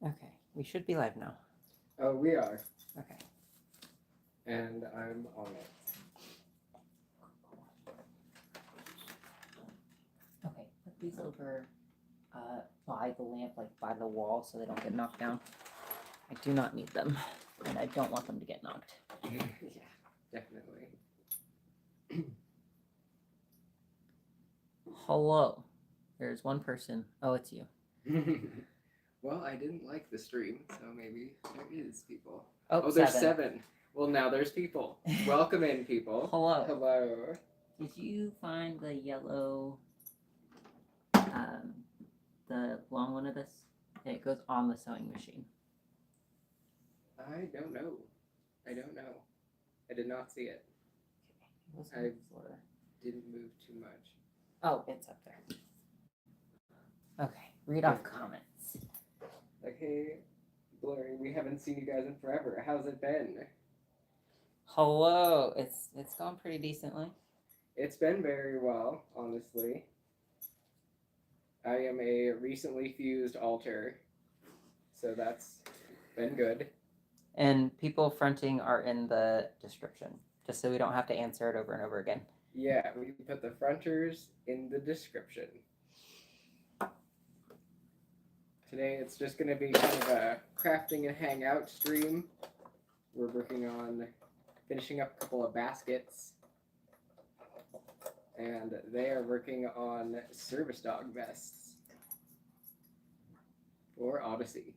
Okay, we should be live now. Oh, we are. Okay. And I'm on it. Okay, put these over by the lamp, like by the wall, so they don't get knocked down. I do not need them, and I don't want them to get knocked. Yeah, definitely. Hello. There's one person. Oh, it's you. Well, I didn't like the stream, so maybe there is people. Oh, there's 7. Well, now there's people. Welcome in, people. Hello. Hello. Did you find the yellow, the long one of this? It goes on the sewing machine. I don't know. I did not see it. I didn't move too much. Oh, it's up there. Okay, read off comments. Like, hey, Blurry, we haven't seen you guys in forever. How's it been? Hello. It's gone pretty decently. It's been very well, honestly. I am a recently fused altar, so that's been good. And people fronting are in the description, just so we don't have to answer it over and over again. Yeah, we put the fronters in the description. Today it's just going to be kind of a crafting and hangout stream. We're working on finishing up a couple of baskets. And they are working on service dog vests for Odyssey.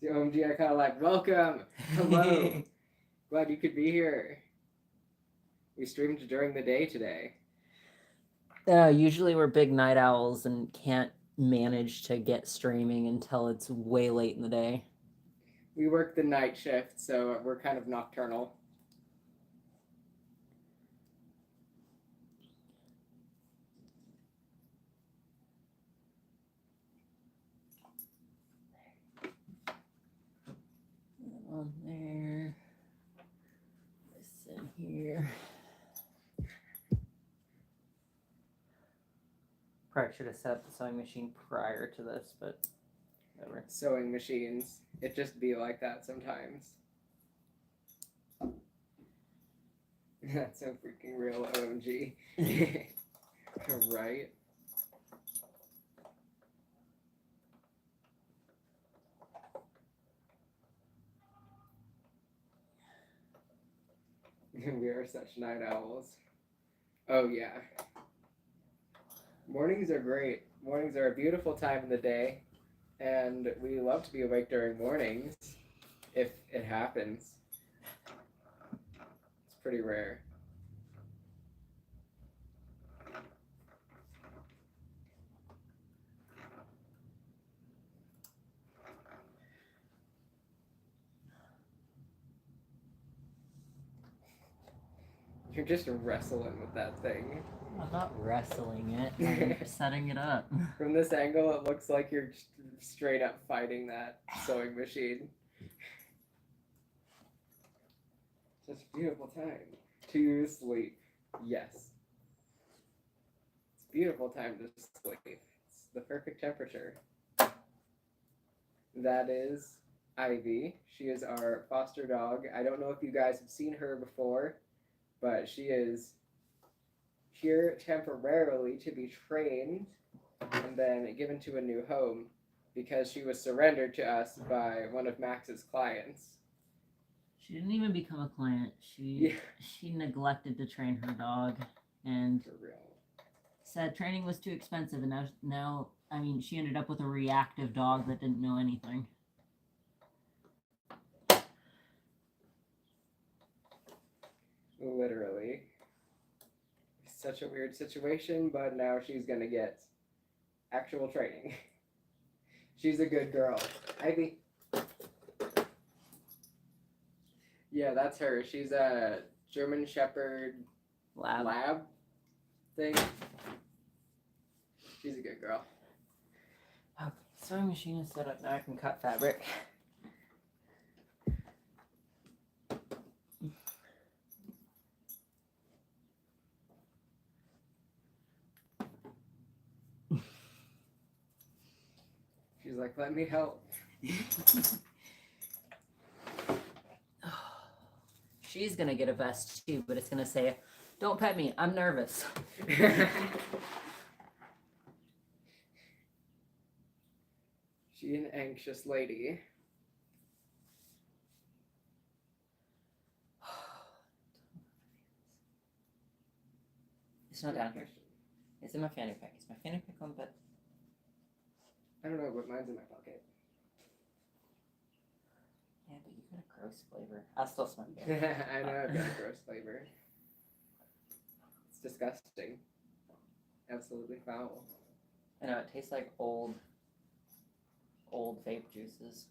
The OMG, I kind of like, welcome, hello, glad you could be here. We streamed during the day today. Usually we're big night owls and can't manage to get streaming until it's way late in the day. We work the night shift, so we're kind of nocturnal. On there. This in here. Probably should have set up the sewing machine prior to this, but whatever. Sewing machines. It just be like that sometimes. That's so freaking real, OMG. Right? We are such night owls. Oh, yeah. Mornings are great. Mornings are a beautiful time in the day, and we love to be awake during mornings, if it happens. It's pretty rare. You're just wrestling with that thing. I'm not wrestling it. I'm just setting it up. From this angle, it looks like you're just straight up fighting that sewing machine. Such a beautiful time to sleep. Yes. It's a beautiful time to sleep. It's the perfect temperature. That is Ivy. She is our foster dog. I don't know if you guys have seen her before, but she is here temporarily to be trained and then given to a new home because she was surrendered to us by one of Max's clients. She didn't even become a client. She neglected to train her dog and For real. said training was too expensive, and now I mean she ended up with a reactive dog that didn't know anything. Literally. Such a weird situation, but now she's gonna get actual training. She's a good girl. Ivy. Yeah, that's her. She's a German Shepherd lab thing. She's a good girl. Okay, sewing machine is set up. Now I can cut fabric. She's like, let me help. She's gonna get a vest too, but it's gonna say, "Don't pet me. I'm nervous." She an anxious lady. It's not down here. It's in my fanny pack. It's my fanny pack on, but I don't know, but mine's in my pocket. yeah, but you got a gross flavor. I'll still smell it. I know I've got a gross flavor. It's disgusting. Absolutely foul. I know it tastes like old vape juices.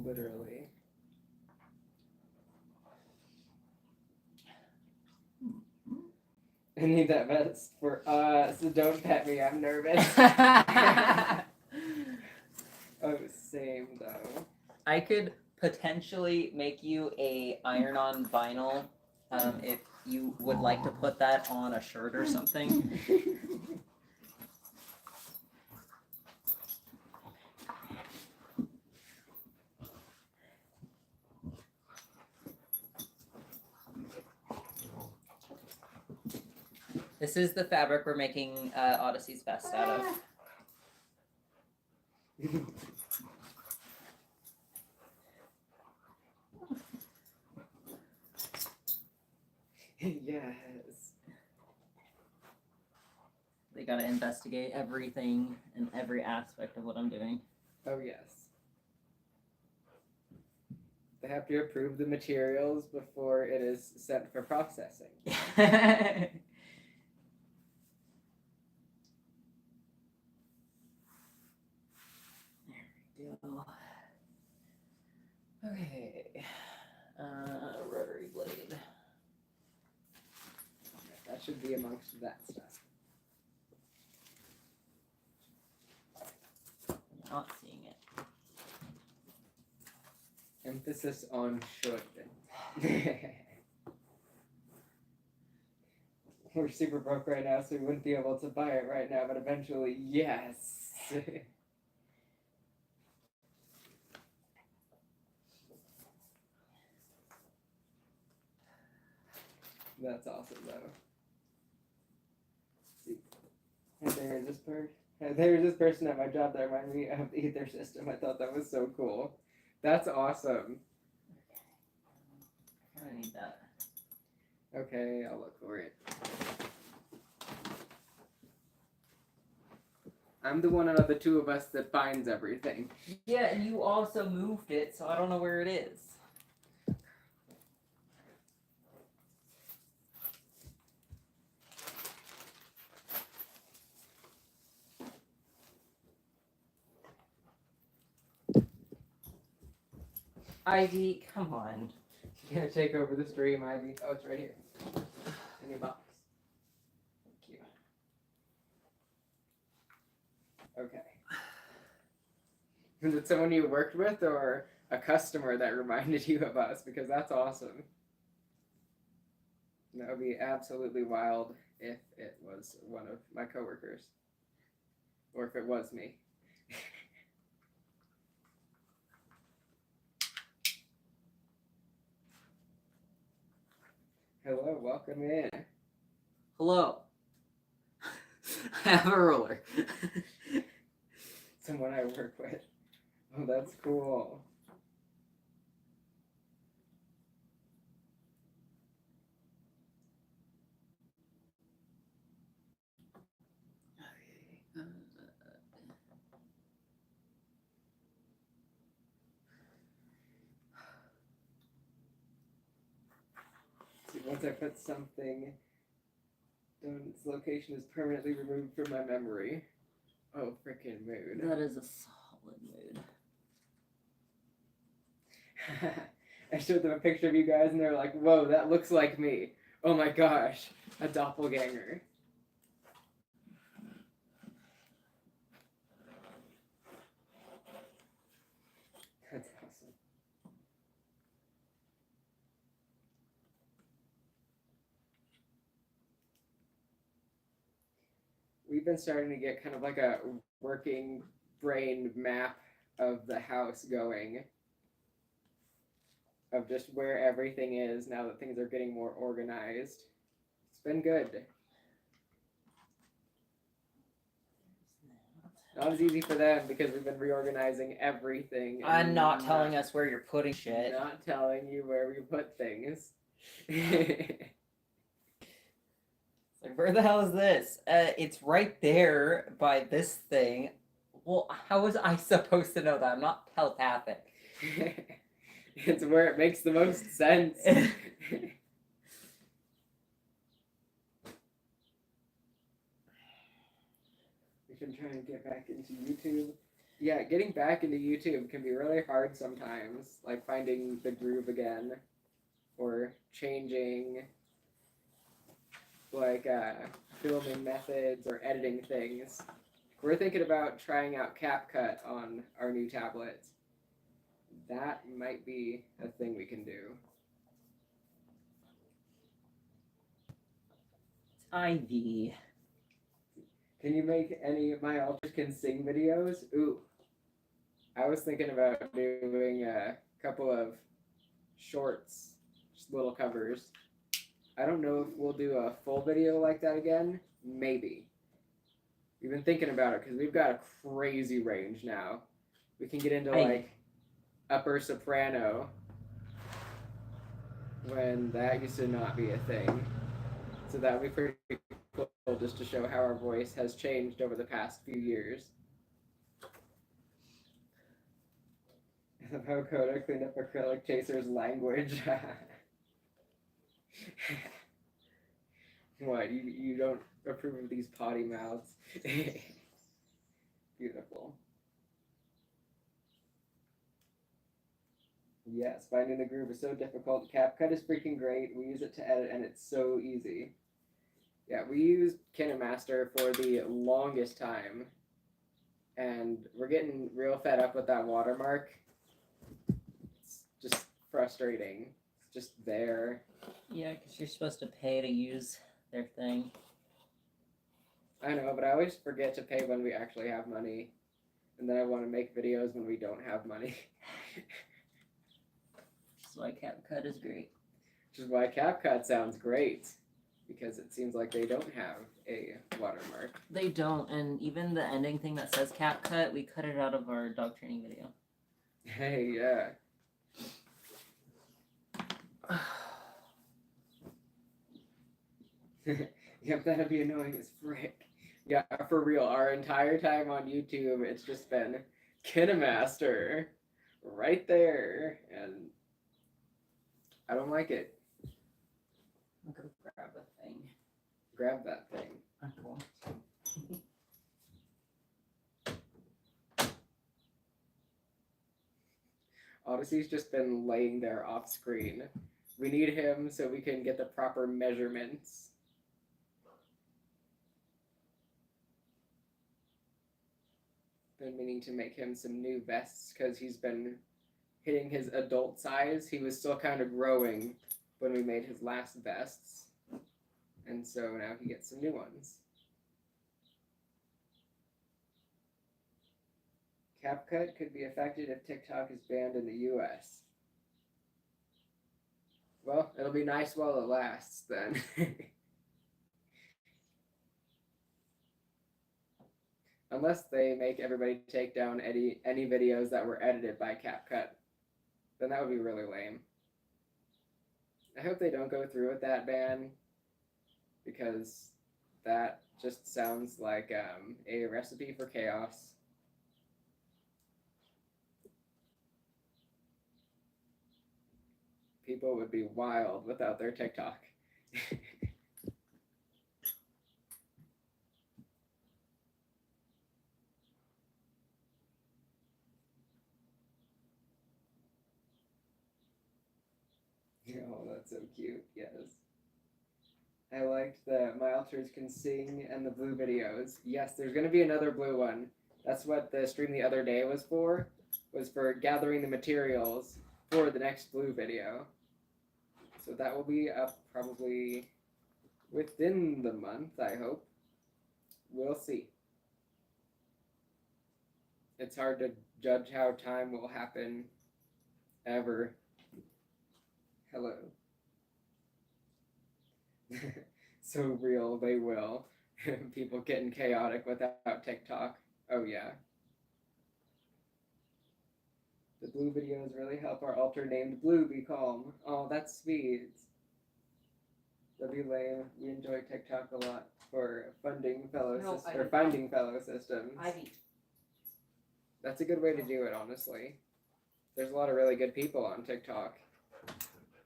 Literally. I need that vest for so don't pet me, I'm nervous. Oh, same though. I could potentially make you a iron-on vinyl if you would like to put that on a shirt or something. This is the fabric we're making Odyssey's vest out of. Yes. They gotta investigate everything and every aspect of what I'm doing. Oh yes. They have to approve the materials before it is sent for processing. There we go. Okay. Rotary blade. That should be amongst that stuff. Not seeing it. Emphasis on should. We're super broke right now, so we wouldn't be able to buy it right now, but eventually, yes. That's awesome, though. See, there's this person at my job that reminded me of the Aether system. I thought that was so cool. That's awesome. I need that. Okay, I'll look for it. I'm the one out of the two of us that finds everything. Yeah, and you also moved it, so I don't know where it is. Ivy, come on. You gotta take over the stream, Ivy. Oh, it's right here. In your box. Thank you. Okay. Is it someone you worked with or a customer that reminded you of us? Because that's awesome. That would be absolutely wild if it was one of my coworkers. Or if it was me. Hello, welcome in. Hello. I have a ruler. Someone I work with. Oh, that's cool. See, once I put something down, its location is permanently removed from my memory. Oh, freaking mood. That is a solid mood. I showed them a picture of you guys and they're like, whoa, that looks like me. Oh my gosh, a doppelganger. That's awesome. We've been starting to get kind of like a working brain map of the house going, of just where everything is now that things are getting more organized. It's been good. Not as easy for them because we've been reorganizing everything. I'm not telling us where you're putting shit. Not telling you where we put things. Like, where the hell is this? It's right there by this thing. Well, how was I supposed to know that? I'm not telepathic. It's where it makes the most sense. We can try and get back into YouTube. Yeah, getting back into YouTube can be really hard sometimes, like finding the groove again, or changing, like, filming methods or editing things. We're thinking about trying out CapCut on our new tablet. That might be a thing we can do. Ivy. Can you make any of my alters can sing videos? Ooh. I was thinking about doing a couple of shorts, just little covers. I don't know if we'll do a full video like that again. Maybe. We've been thinking about it because we've got a crazy range now. We can get into like upper soprano when that used to not be a thing. So that would be pretty cool just to show how our voice has changed over the past few years. How Koda cleaned up Acrylic Chaser's language. What, you don't approve of these potty mouths? Beautiful. Yes, finding the groove is so difficult. CapCut is freaking great. We use it to edit and it's so easy. Yeah, we used KineMaster for the longest time. And we're getting real fed up with that watermark. It's just frustrating. It's just there. Yeah, because you're supposed to pay to use their thing. I know, but I always forget to pay when we actually have money. And then I want to make videos when we don't have money. Which is why CapCut is great. Which is why CapCut sounds great. Because it seems like they don't have a watermark. They don't, and even the ending thing that says CapCut, we cut it out of our dog training video. Hey, yeah. Yep, that'd be annoying as frick. Yeah, for real. Our entire time on YouTube, it's just been KineMaster right there, and I don't like it. I'll go grab a thing. Grab that thing. Cool. Odyssey's just been laying there off screen. We need him so we can get the proper measurements. Been meaning to make him some new vests because he's been hitting his adult size. He was still kind of growing when we made his last vests. And so now he gets some new ones. CapCut could be affected if TikTok is banned in the US. Well, it'll be nice while it lasts then. Unless they make everybody take down any videos that were edited by CapCut. Then that would be really lame. I hope they don't go through with that ban, because that just sounds like a recipe for chaos. People would be wild without their TikTok. Oh, that's so cute, yes. I liked the My Alters Can Sing and the blue videos. Yes, there's going to be another blue one. That's what the stream the other day was for gathering the materials for the next blue video. So that will be up probably within the month, I hope. We'll see. it's hard to judge how time will happen ever. Hello. So real, they will. People getting chaotic without TikTok. Oh yeah. The blue videos really help our alter named Blue be calm. Oh, that's sweet. That'd be lame. We enjoy TikTok a lot for finding fellow systems. Ivy. That's a good way to do it, honestly. There's a lot of really good people on TikTok.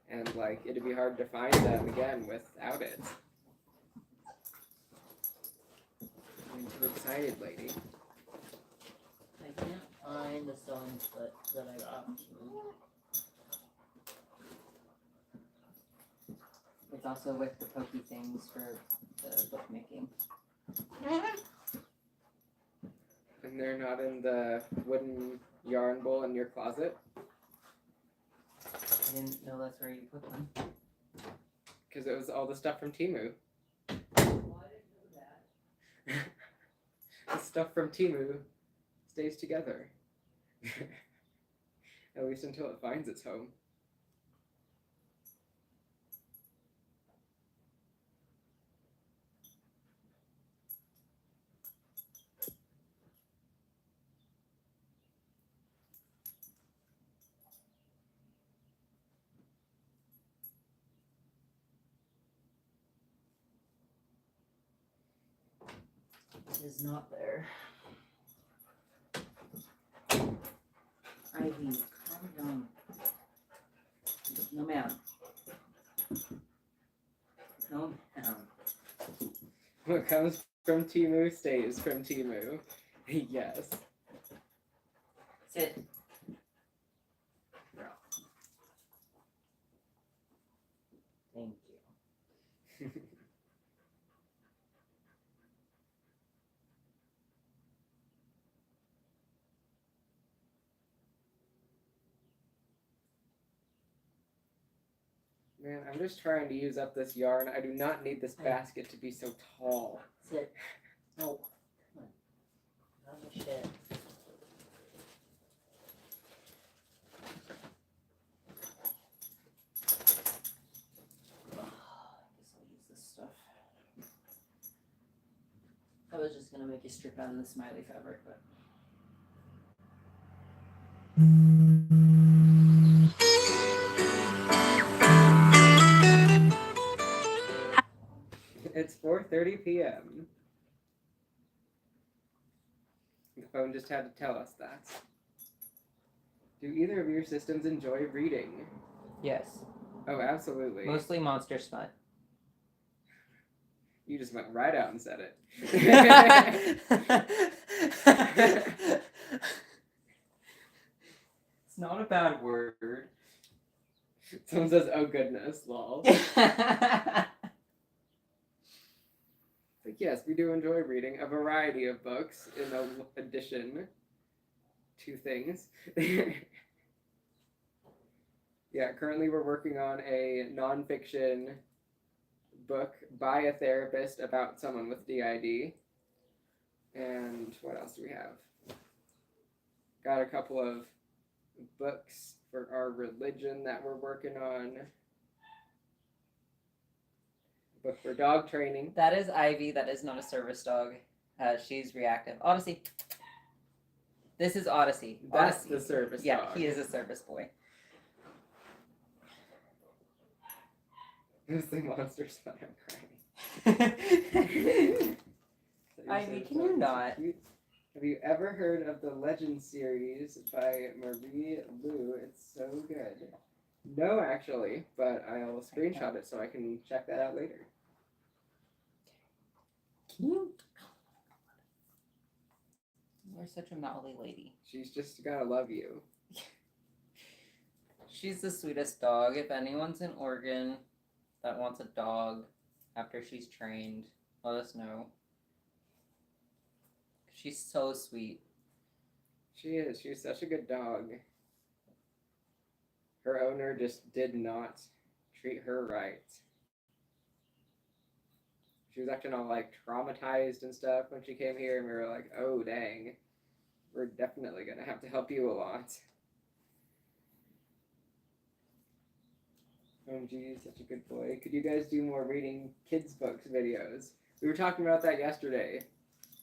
And like it'd be hard to find them again without it. I'm too excited, lady. I can't find the sewing foot that I got. It's also with the pokey things for the bookmaking. And they're not in the wooden yarn bowl in your closet? I didn't know that's where you put them. Because it was all the stuff from Temu. Well, I didn't know that. The stuff from Temu stays together. At least until it finds its home. It is not there. Ivy, calm down. No, ma'am. No, ma'am. What comes from Temu stays from Temu. Yes. Sit. Thank you. Man, I'm just trying to use up this yarn. I do not need this basket to be so tall. Sit. No. Come on. Not the shit. I guess I'll use this stuff. I was just gonna make you strip out of the smiley fabric, but. It's 4:30 p.m. The phone just had to tell us that. Do either of your systems enjoy reading? Yes. Oh, absolutely. Mostly monster smut. You just went right out and said it. It's not a bad word. Someone says, oh goodness, lol. But yes, we do enjoy reading a variety of books in addition to things. Yeah, currently we're working on a nonfiction book by a therapist about someone with d.i.d. And what else do we have? Got a couple of books for our religion that we're working on. Book for dog training. That is Ivy. That is not a service dog. She's reactive. Odyssey. This is Odyssey. That's Odyssey. the service Yeah, dog. he is a service boy. This thing monsters, but I'm crying. Ivy, can you not? Have you ever heard of the Legend series by Marie Lu? It's so good. No, actually, but I'll screenshot it so I can check that out later. Can you? You're such a mouthy lady. She's just gotta love you. She's the sweetest dog. If anyone's in Oregon that wants a dog after she's trained, let us know. She's so sweet. She is. She's such a good dog. Her owner just did not treat her right. She was acting all like traumatized and stuff when she came here, and we were like, oh dang. we're definitely gonna have to help you a lot. OMG, such a good boy. Could you guys do more reading kids' books videos? We were talking about that yesterday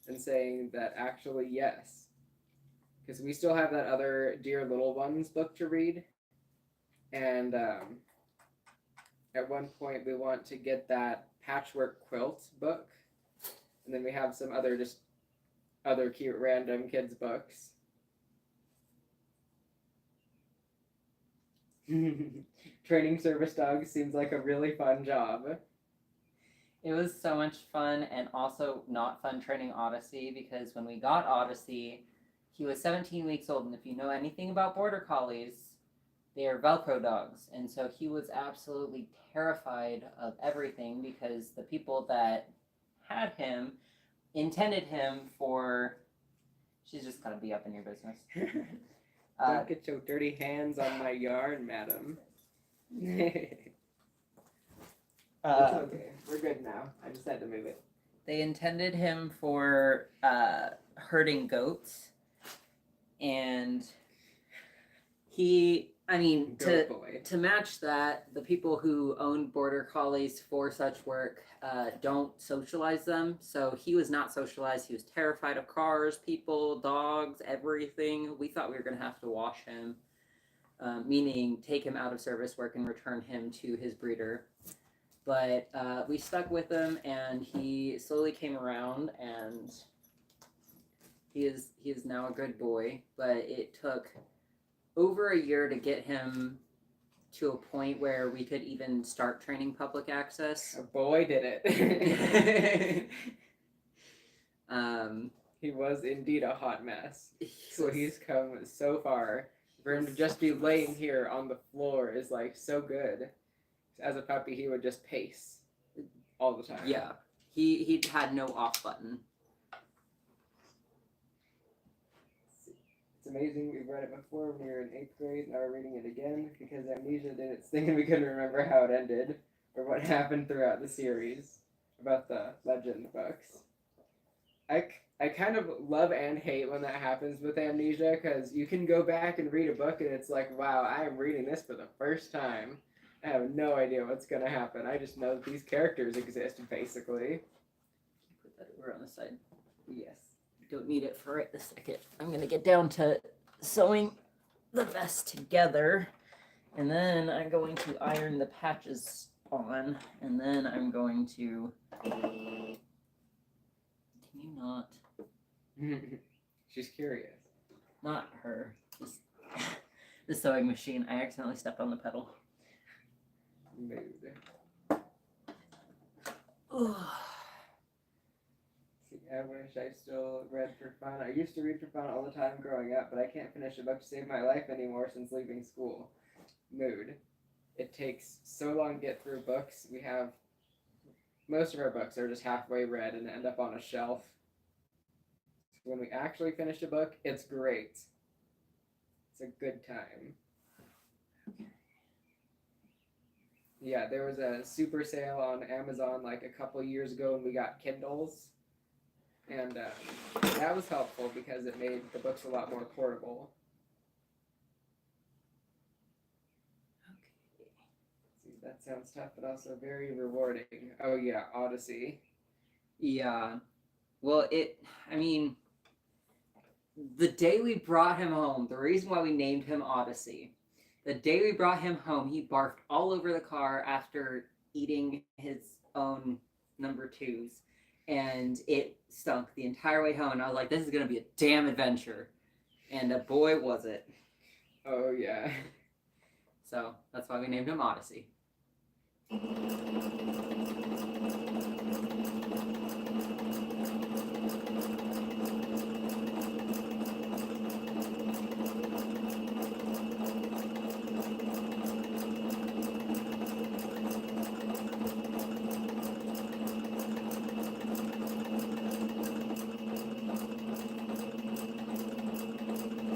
and saying that actually, yes. Because we still have that other Dear Little Ones book to read. And at one point, we want to get that patchwork quilt book. And then we have some other cute random kids' books. Training service dogs seems like a really fun job. It was so much fun, and also not fun training Odyssey, because when we got Odyssey, he was 17 weeks old, and if you know anything about Border Collies, they are Velcro dogs, and so he was absolutely terrified of everything, because the people that had him intended him for... She's just gonna be up in your business. Don't get your dirty hands on my yarn, madam. It's okay. We're good now. I just had to move it. They intended him for herding goats, and he, I mean, to match that, the people who owned Border Collies for such work don't socialize them. So he was not socialized. He was terrified of cars, people, dogs, everything. We thought we were going to have to wash him, meaning take him out of service work and return him to his breeder. But we stuck with him, and he slowly came around, and he is now a good boy. But it took over a year to get him to a point where we could even start training public access. Oh boy, did it. He was indeed a hot mess. So he's come so far. For him to just be laying here on the floor is like so good. As a puppy, he would just pace all the time. Yeah, he had no off button. It's amazing. We've read it before when we were in 8th grade. Now we're reading it again because amnesia did its thing and we couldn't remember how it ended or what happened throughout the series about the legend books. I kind of love and hate when that happens with amnesia, because you can go back and read a book and it's like, wow, I am reading this for the first time. I have no idea what's going to happen. I just know that these characters exist, basically. Put that over on the side. Yes. Don't need it for right this second. I'm going to get down to sewing the vest together, and then I'm going to iron the patches on, and then I'm going to... Can you not? She's curious. Not her. Just the sewing machine. I accidentally stepped on the pedal. Mood. See, I wish I still read for fun. I used to read for fun all the time growing up, but I can't finish a book to save my life anymore since leaving school. Mood. It takes so long to get through books. We have... Most of our books are just halfway read and end up on a shelf. When we actually finish a book, it's great. It's a good time. Yeah, there was a super sale on Amazon like a couple years ago when we got Kindles. And that was helpful because it made the books a lot more portable. Okay. See, that sounds tough, but also very rewarding. Oh yeah, Odyssey. Yeah. Well, the day we brought him home, the reason why we named him Odyssey, the day we brought him home, he barfed all over the car after eating his own number 2s, and it stunk the entire way home. And I was like, this is going to be a damn adventure. And boy, was it. Oh, yeah. So that's why we named him Odyssey.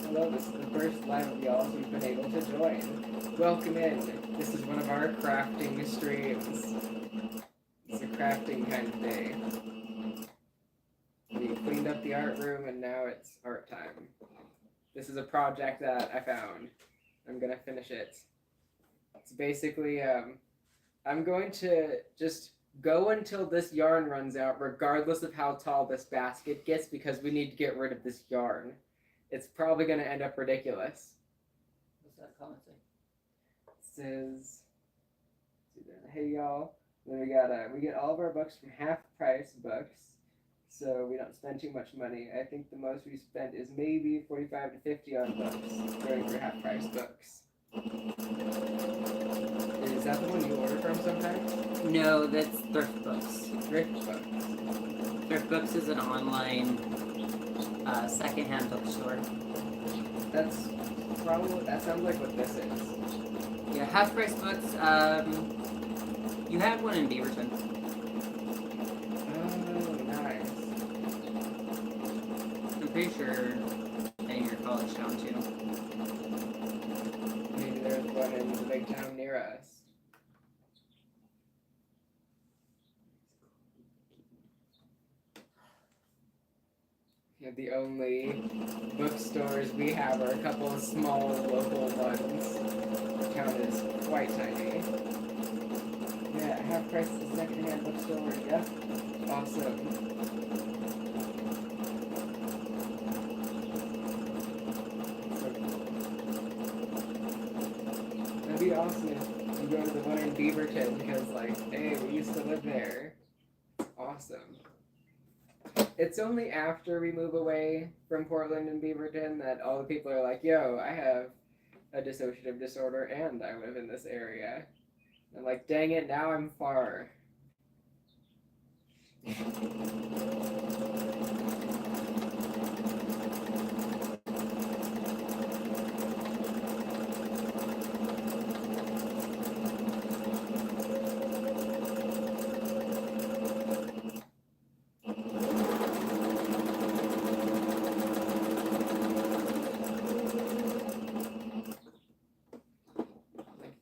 Hello, this is the first live of y'all who've been able to join. Welcome in. This is one of our crafting streams. It's a crafting kind of day. We cleaned up the art room and now it's art time. This is a project that I found. I'm gonna finish it. It's basically I'm going to just go until this yarn runs out, regardless of how tall this basket gets, because we need to get rid of this yarn. It's probably gonna end up ridiculous. What's that comment say? It says, "Hey y'all." Then we get all of our books from half price books, so we don't spend too much money. I think the most we spent is maybe 45 to 50 on books going for half price books. Is that the one you order from sometimes? No, that's Thrift Books. Thrift Books. Thrift Books is an online secondhand bookstore. That sounds like what this is. Yeah, half price books. You had one in Beaverton. Oh, nice. I'm pretty sure in your college town too. Maybe there's one in the big town near us. Yeah, the only bookstores we have are a couple of small local ones. The town is quite tiny. Yeah, half price is secondhand bookstore. Yep. Awesome. That'd be awesome if you go to the one in Beaverton because, like, hey, we used to live there. Awesome. It's only after we move away from Portland and Beaverton that all the people are like, yo, I have a dissociative disorder and I live in this area. I'm like, dang it, now I'm far.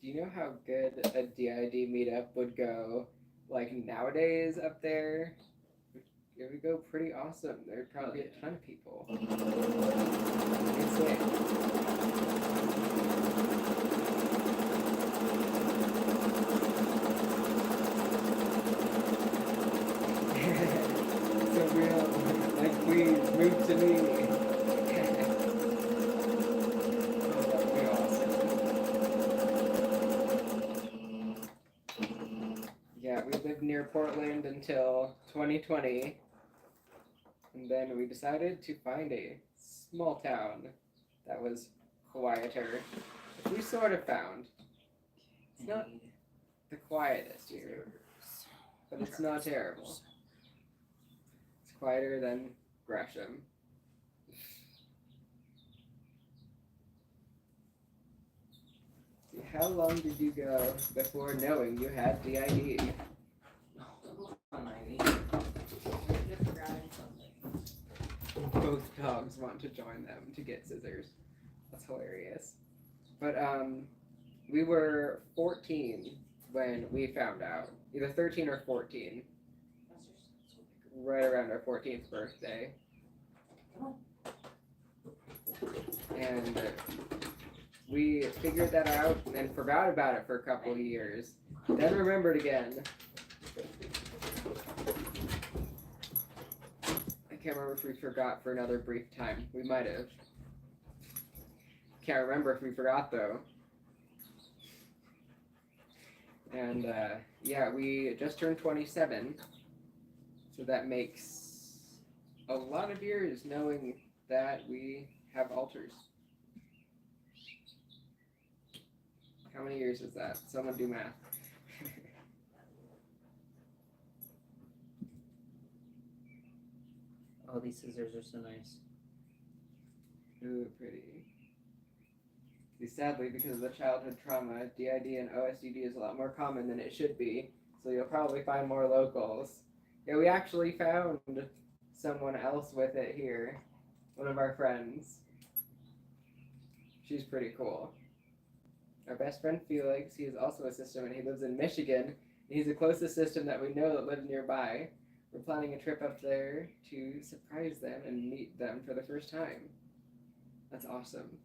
Do you know how good a d.i.d. meetup would go, like, nowadays up there? It would go pretty awesome. There'd probably be a ton of people. Insane. So real. Like, please, move to me. Yeah, we lived near Portland until 2020, and then we decided to find a small town that was quieter, which we sort of found. It's not the quietest here, but it's not terrible. It's quieter than Gresham. How long did you go before knowing you had d.i.d? Both dogs want to join them to get scissors. That's hilarious. But we were 14 when we found out. Either 13 or 14. Right around our 14th birthday. And we figured that out and forgot about it for a couple of years. Then remembered again. I can't remember if we forgot for another brief time. We might have. Can't remember if we forgot though. And yeah, we just turned 27. So that makes a lot of years knowing that we have alters. How many years is that? Someone do math. Oh, these scissors are so nice. Ooh, pretty. See, sadly, because of the childhood trauma, d.i.d. and OSDD is a lot more common than it should be, so you'll probably find more locals. Yeah, we actually found someone else with it here. One of our friends. She's pretty cool. Our best friend Felix, he is also a system and he lives in Michigan. And he's the closest system that we know that lives nearby. We're planning a trip up there to surprise them and meet them for the first time. That's awesome.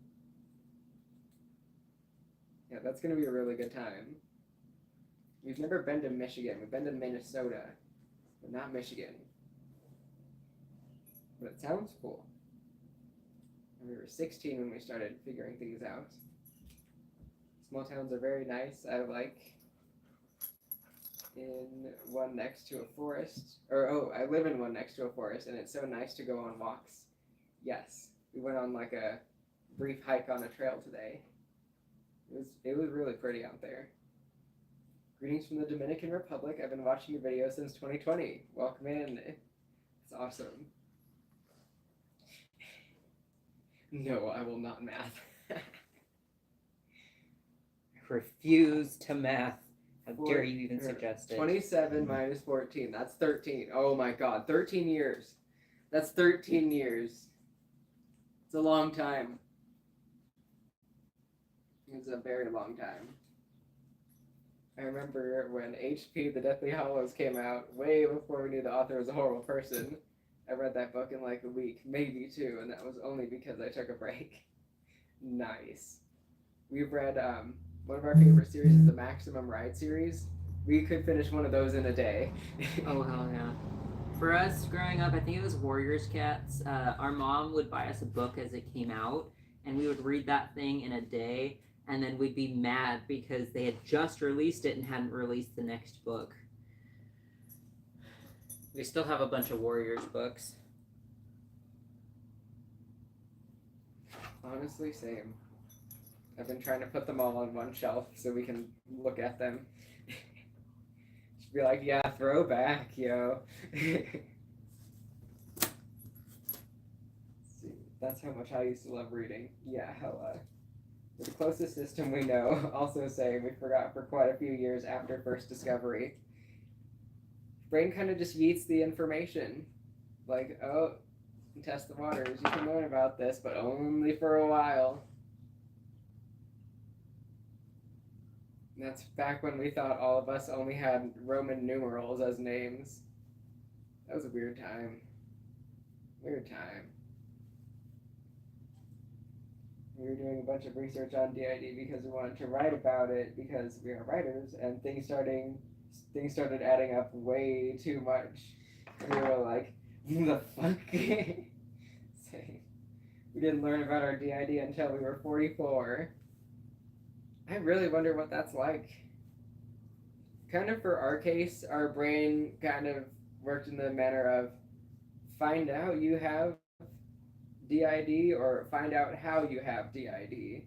Yeah, that's gonna be a really good time. We've never been to Michigan. We've been to Minnesota, but not Michigan. But it sounds cool. And we were 16 when we started figuring things out. Small towns are very nice. I like in one next to a forest. I live in one next to a forest, and it's so nice to go on walks. Yes, we went on like a brief hike on a trail today. It was really pretty out there. Greetings from the Dominican Republic. I've been watching your videos since 2020. Welcome in. It's awesome. No, I will not math. Refuse to math. How dare you even suggest it? 27 minus 14. That's 13. Oh my god. 13 years. That's 13 years. It's a long time. It's a very long time. I remember when HP, The Deathly Hallows came out, way before we knew the author was a horrible person. I read that book in like a week, maybe two, and that was only because I took a break. Nice. We've read, one of our favorite series is the Maximum Ride series. We could finish one of those in a day. Oh, hell yeah. For us growing up, I think it was Warriors Cats. Our mom would buy us a book as it came out, and we would read that thing in a day, and then we'd be mad because they had just released it and hadn't released the next book. We still have a bunch of Warriors books. Honestly, same. I've been trying to put them all on one shelf so we can look at them. Just be like, yeah, throwback, yo. See, that's how much I used to love reading. Yeah, hella. The closest system we know, also saying we forgot for quite a few years after first discovery. Brain kind of just yeets the information. Like, oh, test the waters. You can learn about this, but only for a while. And that's back when we thought all of us only had Roman numerals as names. That was a weird time. Weird time. We were doing a bunch of research on d.i.d. because we wanted to write about it because we are writers, and things started adding up way too much. And we were like, the fuck? We didn't learn about our d.i.d. until we were 44. I really wonder what that's like. Kind of for our case, our brain kind of worked in the manner of find out you have d.i.d. or find out how you have d.i.d.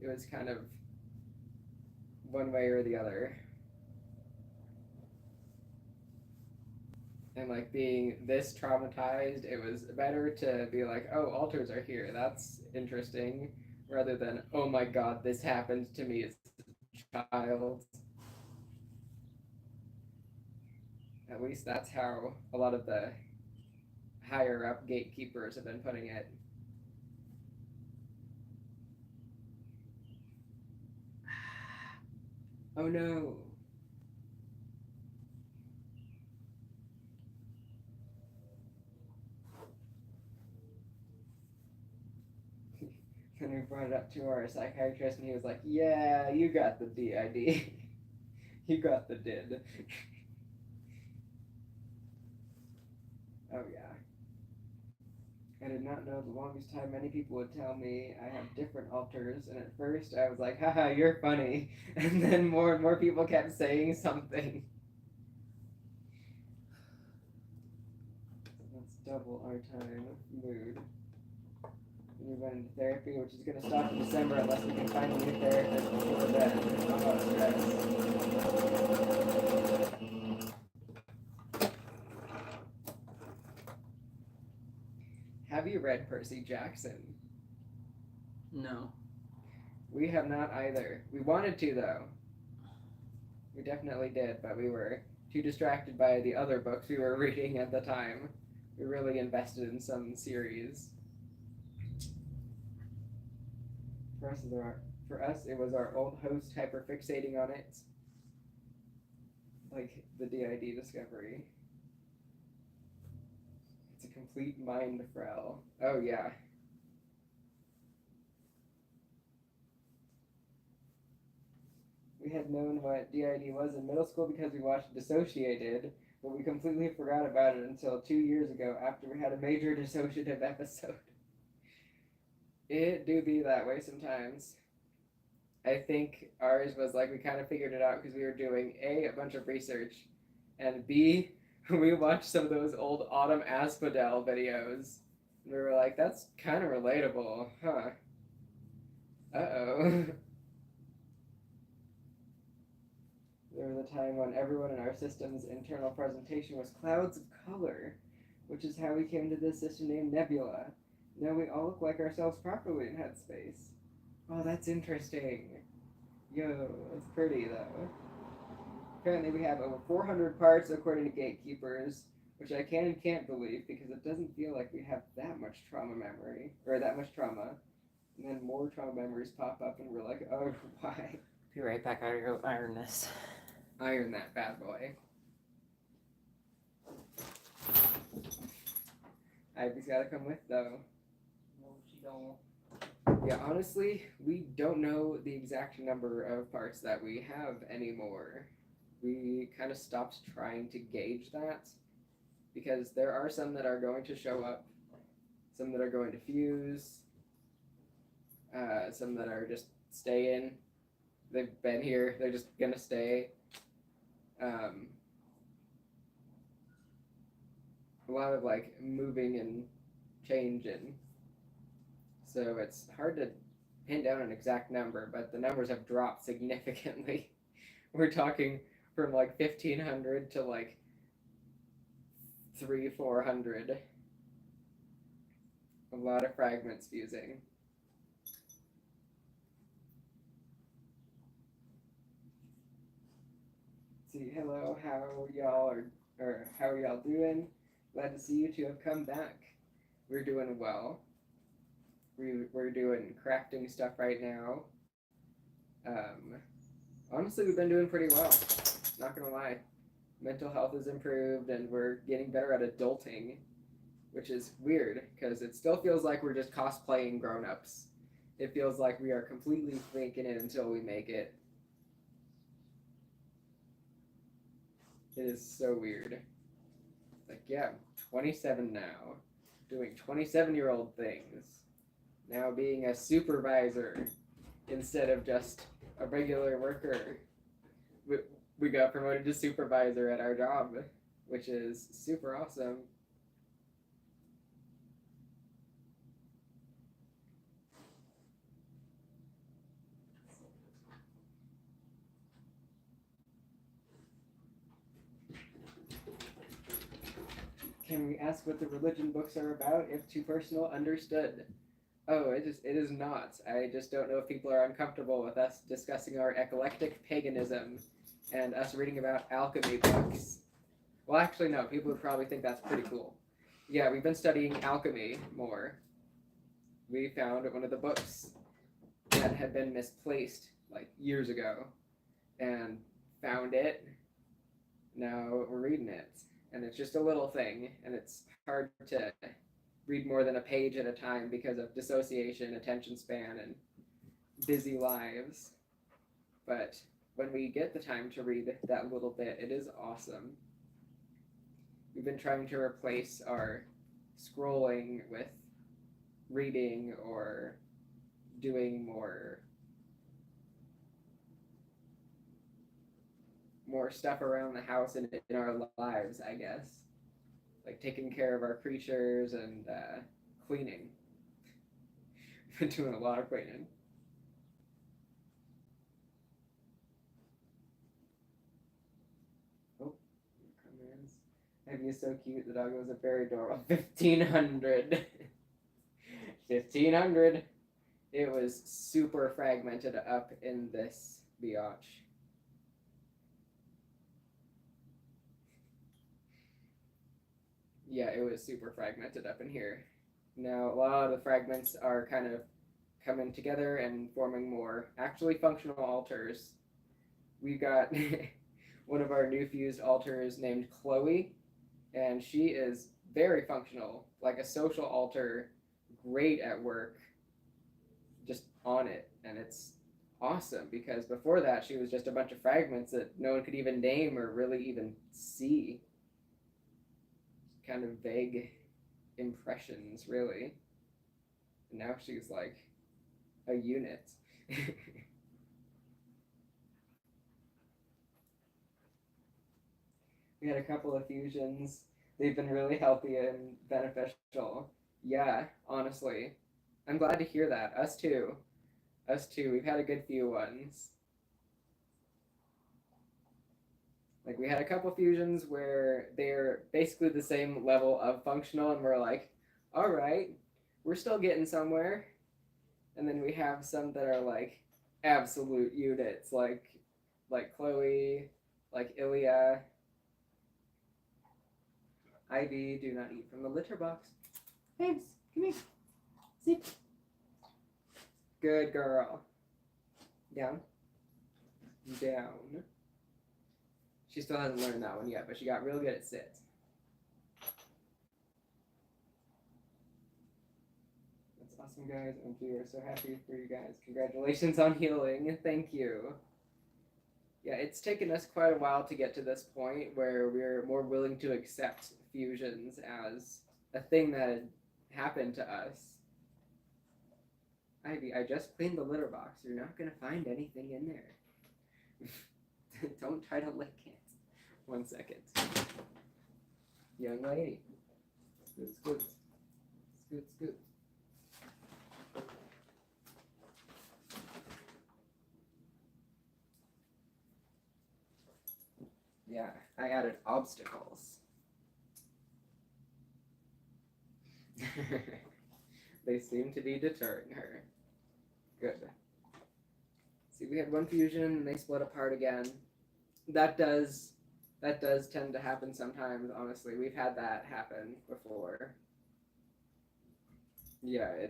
It was kind of one way or the other. And like being this traumatized, it was better to be like, oh, alters are here. That's interesting. Rather than, oh my god, this happened to me as a child. At least that's how a lot of the higher up gatekeepers have been putting it. Oh no. And we brought it up to our psychiatrist, and he was like, yeah, you got the d.i.d. You got the did. Oh yeah. I did not know the longest time many people would tell me I have different alters, and at first I was like, haha, you're funny. And then more and more people kept saying something. Let's double our time. Mood. We went into therapy, which is going to stop in December unless we can find a new therapist before then. Oh, stress. Have you read Percy Jackson? No. We have not either. We wanted to, though. We definitely did, but we were too distracted by the other books we were reading at the time. We really invested in some series. For us, it was our old host hyperfixating on it. Like the d.i.d. discovery. It's a complete mind frel. Oh, yeah. We had known what d.i.d. was in middle school because we watched Dissociated, but we completely forgot about it until 2 years ago after we had a major dissociative episode. It do be that way sometimes. I think ours was like we kind of figured it out because we were doing a bunch of research, and B, we watched some of those old Autumn Asphodel videos. And we were like, that's kind of relatable, huh? Uh-oh. There was a time when everyone in our system's internal presentation was clouds of color, which is how we came to this system named Nebula. Now we all look like ourselves properly in headspace. Oh, that's interesting. Yo, that's pretty though. Apparently we have over 400 parts according to gatekeepers, which I can and can't believe because it doesn't feel like we have that much trauma memory, or that much trauma. And then more trauma memories pop up and we're like, oh, why? Be right back. I gotta go iron this. Iron that bad boy. Ivy's gotta come with though. No, she don't. Yeah, honestly, we don't know the exact number of parts that we have anymore. We kind of stopped trying to gauge that because there are some that are going to show up, some that are going to fuse, some that are just staying. They've been here, they're just gonna stay. A lot of like moving and changing. So it's hard to pin down an exact number, but the numbers have dropped significantly. We're talking from like 1,500 to like 300-400. A lot of fragments fusing. See, hello, how y'all are, or how are y'all doing? Glad to see you two have come back. We're doing well. We're doing crafting stuff right now. Honestly, we've been doing pretty well. Not gonna lie. Mental health has improved, and we're getting better at adulting, which is weird because it still feels like we're just cosplaying grown-ups. It feels like we are completely faking it until we make it. It is so weird. Like, yeah, I'm 27 now, doing 27-year-old things. Now being a supervisor instead of just a regular worker. We got promoted to supervisor at our job, which is super awesome. Can we ask what the religion books are about? If too personal, understood. Oh, it is not. I just don't know if people are uncomfortable with us discussing our eclectic paganism and us reading about alchemy books. Well, actually, no. People would probably think that's pretty cool. Yeah, we've been studying alchemy more. We found one of the books that had been misplaced like years ago and found it. Now we're reading it. And it's just a little thing, and it's hard to read more than a page at a time because of dissociation, attention span, and busy lives. But when we get the time to read that little bit, it is awesome. We've been trying to replace our scrolling with reading or doing more stuff around the house and in our lives, I guess. Like taking care of our creatures and cleaning. Been doing a lot of cleaning. Oh, commands. Ivy is so cute. The dog was a very adorable. 1,500. 1,500. It was super fragmented up in this biatch. Yeah, it was super fragmented up in here. Now, a lot of the fragments are kind of coming together and forming more actually functional altars. We got one of our new fused altars named Chloe, and she is very functional, like a social altar, great at work, just on it, and it's awesome, because before that she was just a bunch of fragments that no one could even name or really even see. Kind of vague impressions, really. And now she's like a unit. We had a couple of fusions. They've been really healthy and beneficial. Yeah, honestly. I'm glad to hear that. Us too. Us too. We've had a good few ones. Like, we had a couple fusions where they're basically the same level of functional, and we're like, all right, we're still getting somewhere. And then we have some that are like absolute units, like Chloe, like Ilya. Ivy, do not eat from the litter box. Babes, come here. Sit. Good girl. Down. Down. She still hasn't learned that one yet, but she got real good at sit. That's awesome, guys. And we are so happy for you guys. Congratulations on healing. Thank you. Yeah, it's taken us quite a while to get to this point where we're more willing to accept fusions as a thing that had happened to us. Ivy, I just cleaned the litter box. You're not going to find anything in there. Don't try to lick it. 1 second. Young lady. Scoot, scoot. Scoot, scoot. Yeah, I added obstacles. They seem to be deterring her. Good. See, we had one fusion and they split apart again. That does tend to happen sometimes, honestly. We've had that happen before. Yeah,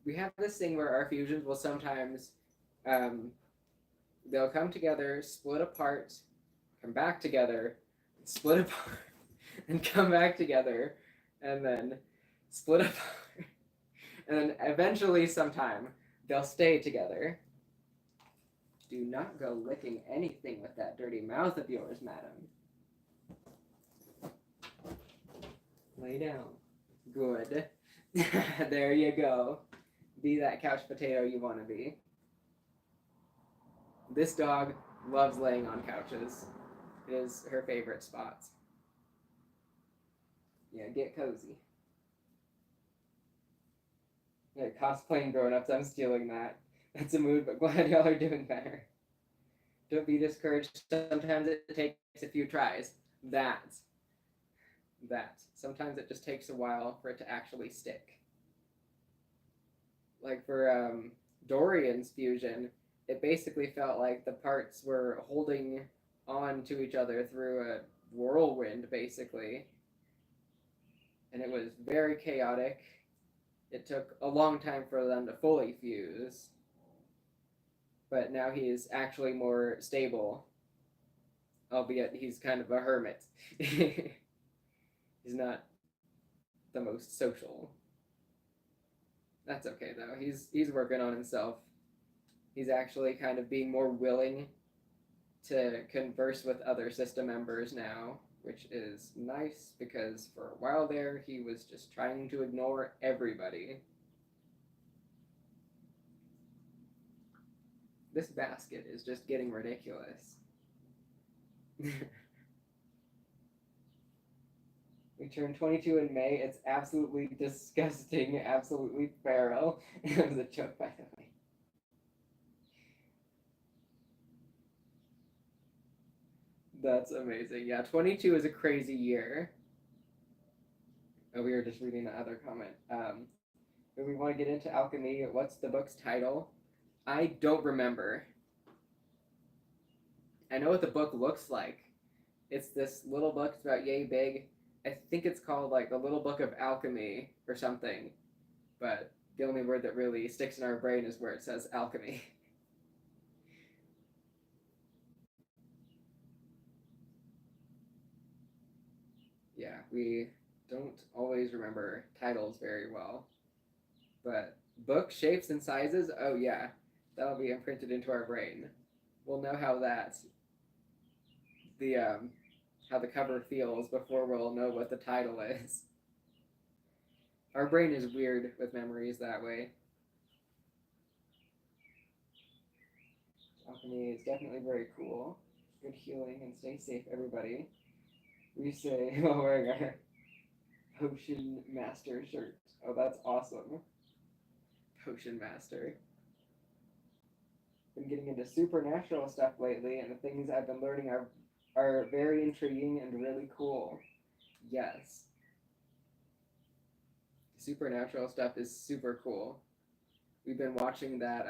we have this thing where our fusions will sometimes they'll come together, split apart, come back together, split apart, and come back together, and then split apart. And then eventually sometime they'll stay together. Do not go licking anything with that dirty mouth of yours, madam. Lay down. Good. There you go. Be that couch potato you want to be. This dog loves laying on couches. It is her favorite spot. Yeah, get cozy. Yeah, cosplaying grown-ups, I'm stealing that. That's a mood, but glad y'all are doing better. Don't be discouraged. Sometimes it takes a few tries. That. Sometimes it just takes a while for it to actually stick. Like for Dorian's fusion, it basically felt like the parts were holding on to each other through a whirlwind, basically. And it was very chaotic. It took a long time for them to fully fuse. But now he's actually more stable. Albeit he's kind of a hermit. He's not the most social. That's okay though. He's working on himself. He's actually kind of being more willing to converse with other system members now, which is nice because for a while there he was just trying to ignore everybody. This basket is just getting ridiculous. We turned 22 in May. It's absolutely disgusting, absolutely feral. It was a joke, by the way. That's amazing. Yeah, 22 is a crazy year. Oh, we were just reading the other comment. If we want to get into alchemy, what's the book's title? I don't remember. I know what the book looks like. It's this little book. It's about yay big. I think it's called like the Little Book of Alchemy or something. But the only word that really sticks in our brain is where it says alchemy. Yeah, we don't always remember titles very well. But Book shapes and sizes? Oh yeah. That'll be imprinted into our brain. We'll know how the how the cover feels before we'll know what the title is. Our brain is weird with memories that way. Alchemy is definitely very cool. Good healing and stay safe, everybody. We say while wearing our Potion Master shirt. Oh, that's awesome. Potion Master. Been getting into supernatural stuff lately, and the things I've been learning are very intriguing and really cool. Yes. Supernatural stuff is super cool. We've been watching that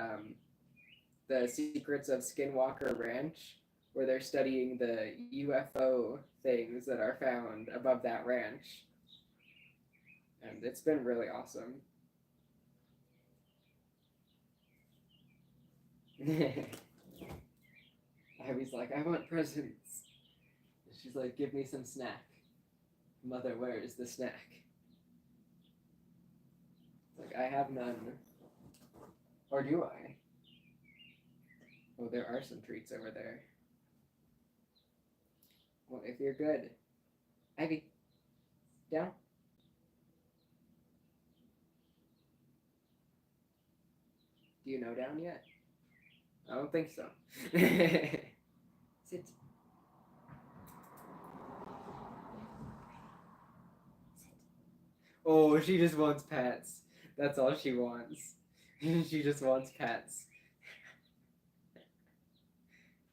The Secrets of Skinwalker Ranch, where they're studying the UFO things that are found above that ranch. And it's been really awesome. Ivy's like, I want presents. She's like, give me some snack. Mother, where is the snack? Like, I have none. Or do I? Oh, there are some treats over there. Well, if you're good. Ivy, down. Do you know down yet? I don't think so. Sit. Oh, she just wants pets. That's all she wants. She just wants pets.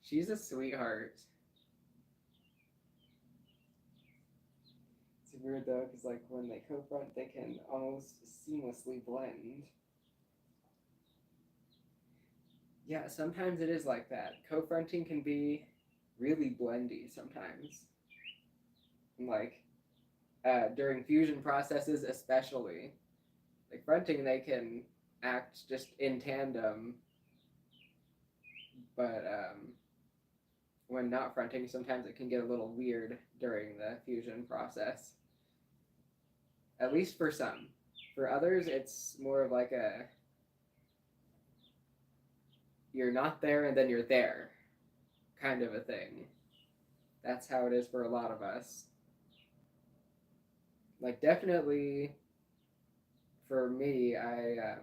She's a sweetheart. It's weird though, because like when they co-front, they can almost seamlessly blend. Yeah, sometimes it is like that. Co-fronting can be really blendy sometimes. Like during fusion processes, especially. Like fronting, they can act just in tandem, but when not fronting, sometimes it can get a little weird during the fusion process. At least for some. For others, it's more of like a you're not there and then you're there kind of a thing. That's how it is for a lot of us. Like definitely for me, I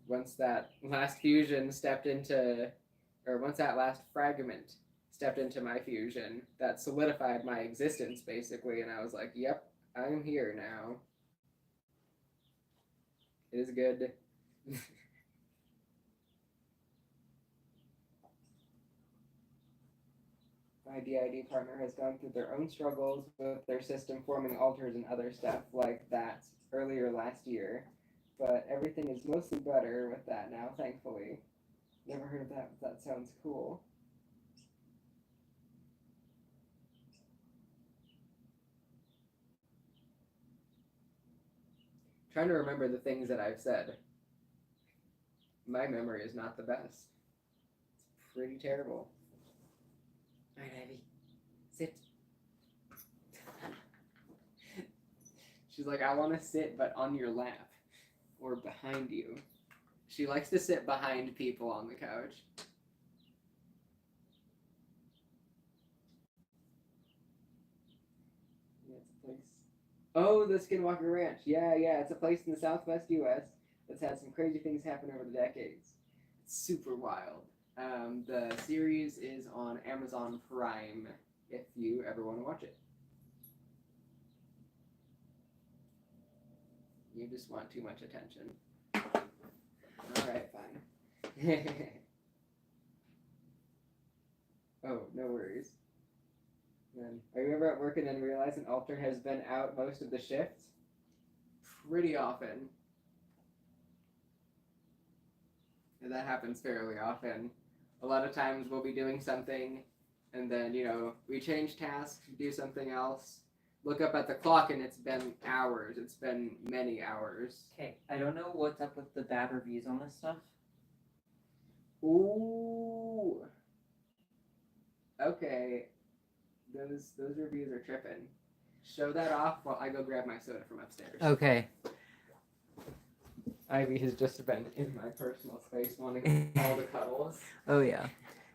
once that last fusion stepped into, or once that last fragment stepped into my fusion, that solidified my existence basically, and I was like, yep, I'm here now. It is good. My d.i.d partner has gone through their own struggles with their system forming altars and other stuff like that earlier last year, but everything is mostly better with that now, thankfully. Never heard of that, but that sounds cool. Trying to remember the things that I've said. My memory is not the best. It's pretty terrible. All right, Ivy, sit. She's like, I want to sit, but on your lap or behind you. She likes to sit behind people on the couch. Yeah, it's a place. Oh, the Skinwalker Ranch. Yeah, it's a place in the Southwest U.S. that's had some crazy things happen over the decades. It's super wild. The series is on Amazon Prime if you ever want to watch it. You just want too much attention. Alright, fine. Oh, no worries. Then, are you ever at work and then realize an alter has been out most of the shift? Pretty often. And that happens fairly often. A lot of times we'll be doing something and then, we change tasks, do something else, look up at the clock and it's been hours. It's been many hours. Okay, I don't know what's up with the bad reviews on this stuff. Ooh. Okay. Those reviews are tripping. Show that off while I go grab my soda from upstairs. Okay. Ivy has just been in my personal space wanting all the cuddles. Oh yeah.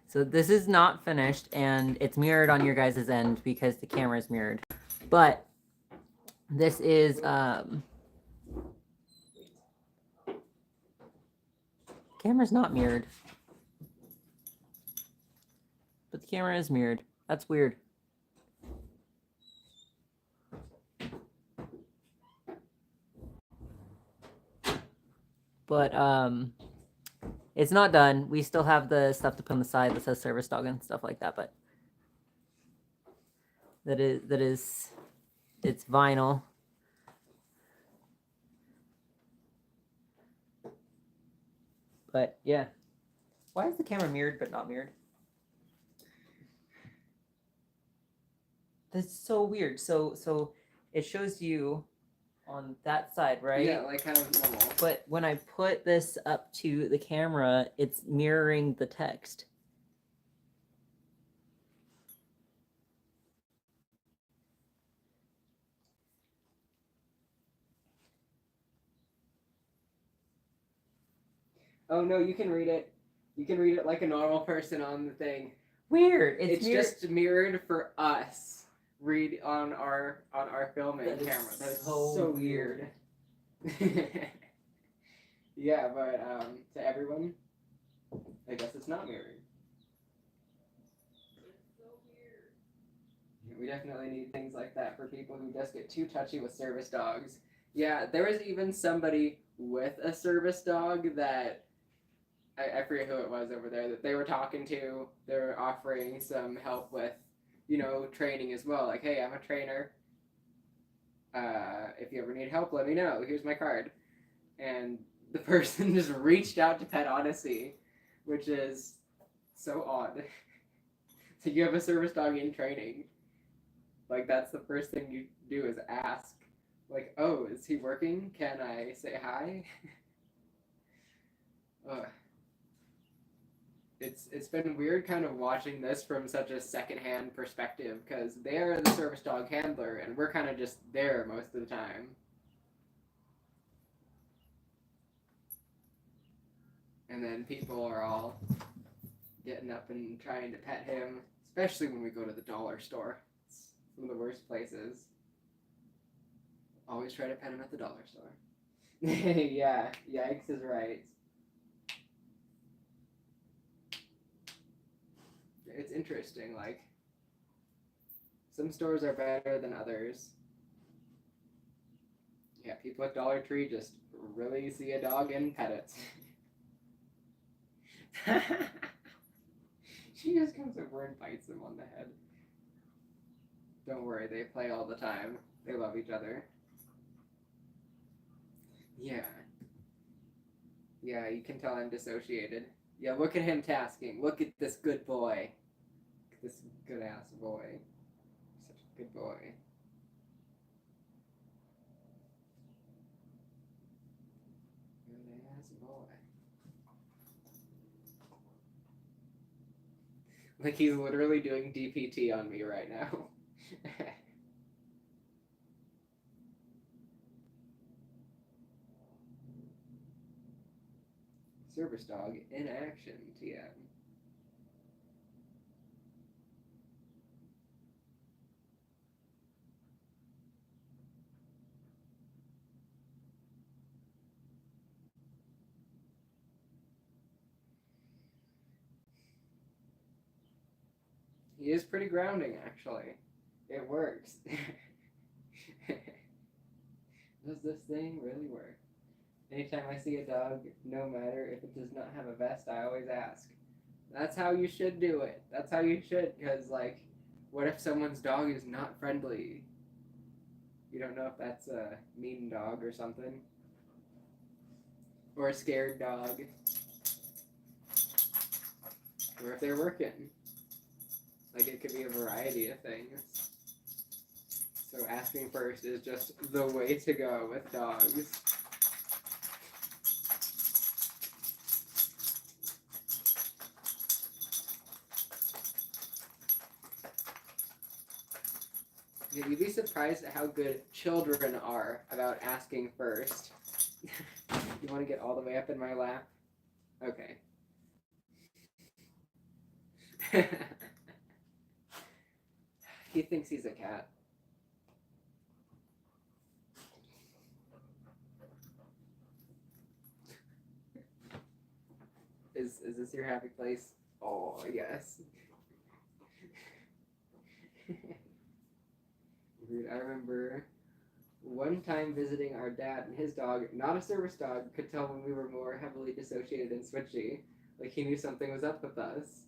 So this is not finished, and it's mirrored on your guys' end because the camera is mirrored. But this is camera's not mirrored. But the camera is mirrored. That's weird. But it's not done. We still have the stuff to put on the side that says service dog and stuff like that, but that is it's vinyl. But yeah. Why is the camera mirrored but not mirrored? That's so weird. So it shows you on that side, right? Yeah, like kind of normal. But when I put this up to the camera, it's mirroring the text. Oh no, you can read it. You can read it like a normal person on the thing. Weird. It's just mirrored for us. Read on our filming That is camera. That's so so weird. Yeah, but to everyone, I guess it's not mirrored. It's so weird. We definitely need things like that for people who just get too touchy with service dogs. Yeah, there was even somebody with a service dog that I forget who it was over there that they were talking to. They were offering some help with, training as well. Like, hey, I'm a trainer. If you ever need help, let me know. Here's my card. And the person just reached out to Pet Odyssey, which is so odd. So you have a service dog in training. Like, that's the first thing you do is ask. Like, oh, is he working? Can I say hi? Ugh. It's been weird kind of watching this from such a secondhand perspective because they're the service dog handler and we're kind of just there most of the time. And then people are all getting up and trying to pet him, especially when we go to the dollar store. It's one of the worst places. Always try to pet him at the dollar store. Yeah, yikes is right. It's interesting, like, some stores are better than others. Yeah, people at Dollar Tree just really see a dog and pet it. She just comes over and bites him on the head. Don't worry, they play all the time. They love each other. Yeah. Yeah, you can tell I'm dissociated. Yeah, look at him tasking. Look at this good boy. This good ass boy. Such a good boy. Good ass boy. Like he's literally doing DPT on me right now. Service dog in action, TM. He is pretty grounding, actually. It works. Does this thing really work? Anytime I see a dog, no matter if it does not have a vest, I always ask. That's how you should do it. That's how you should, because, like, what if someone's dog is not friendly? You don't know if that's a mean dog or something. Or a scared dog. Or if they're working. Like, it could be a variety of things. So asking first is just the way to go with dogs. Yeah, you'd be surprised at how good children are about asking first. You want to get all the way up in my lap? Okay. He thinks he's a cat. Is this your happy place? Oh, yes. Dude, I remember one time visiting our dad, and his dog, not a service dog, could tell when we were more heavily dissociated and switchy. Like he knew something was up with us.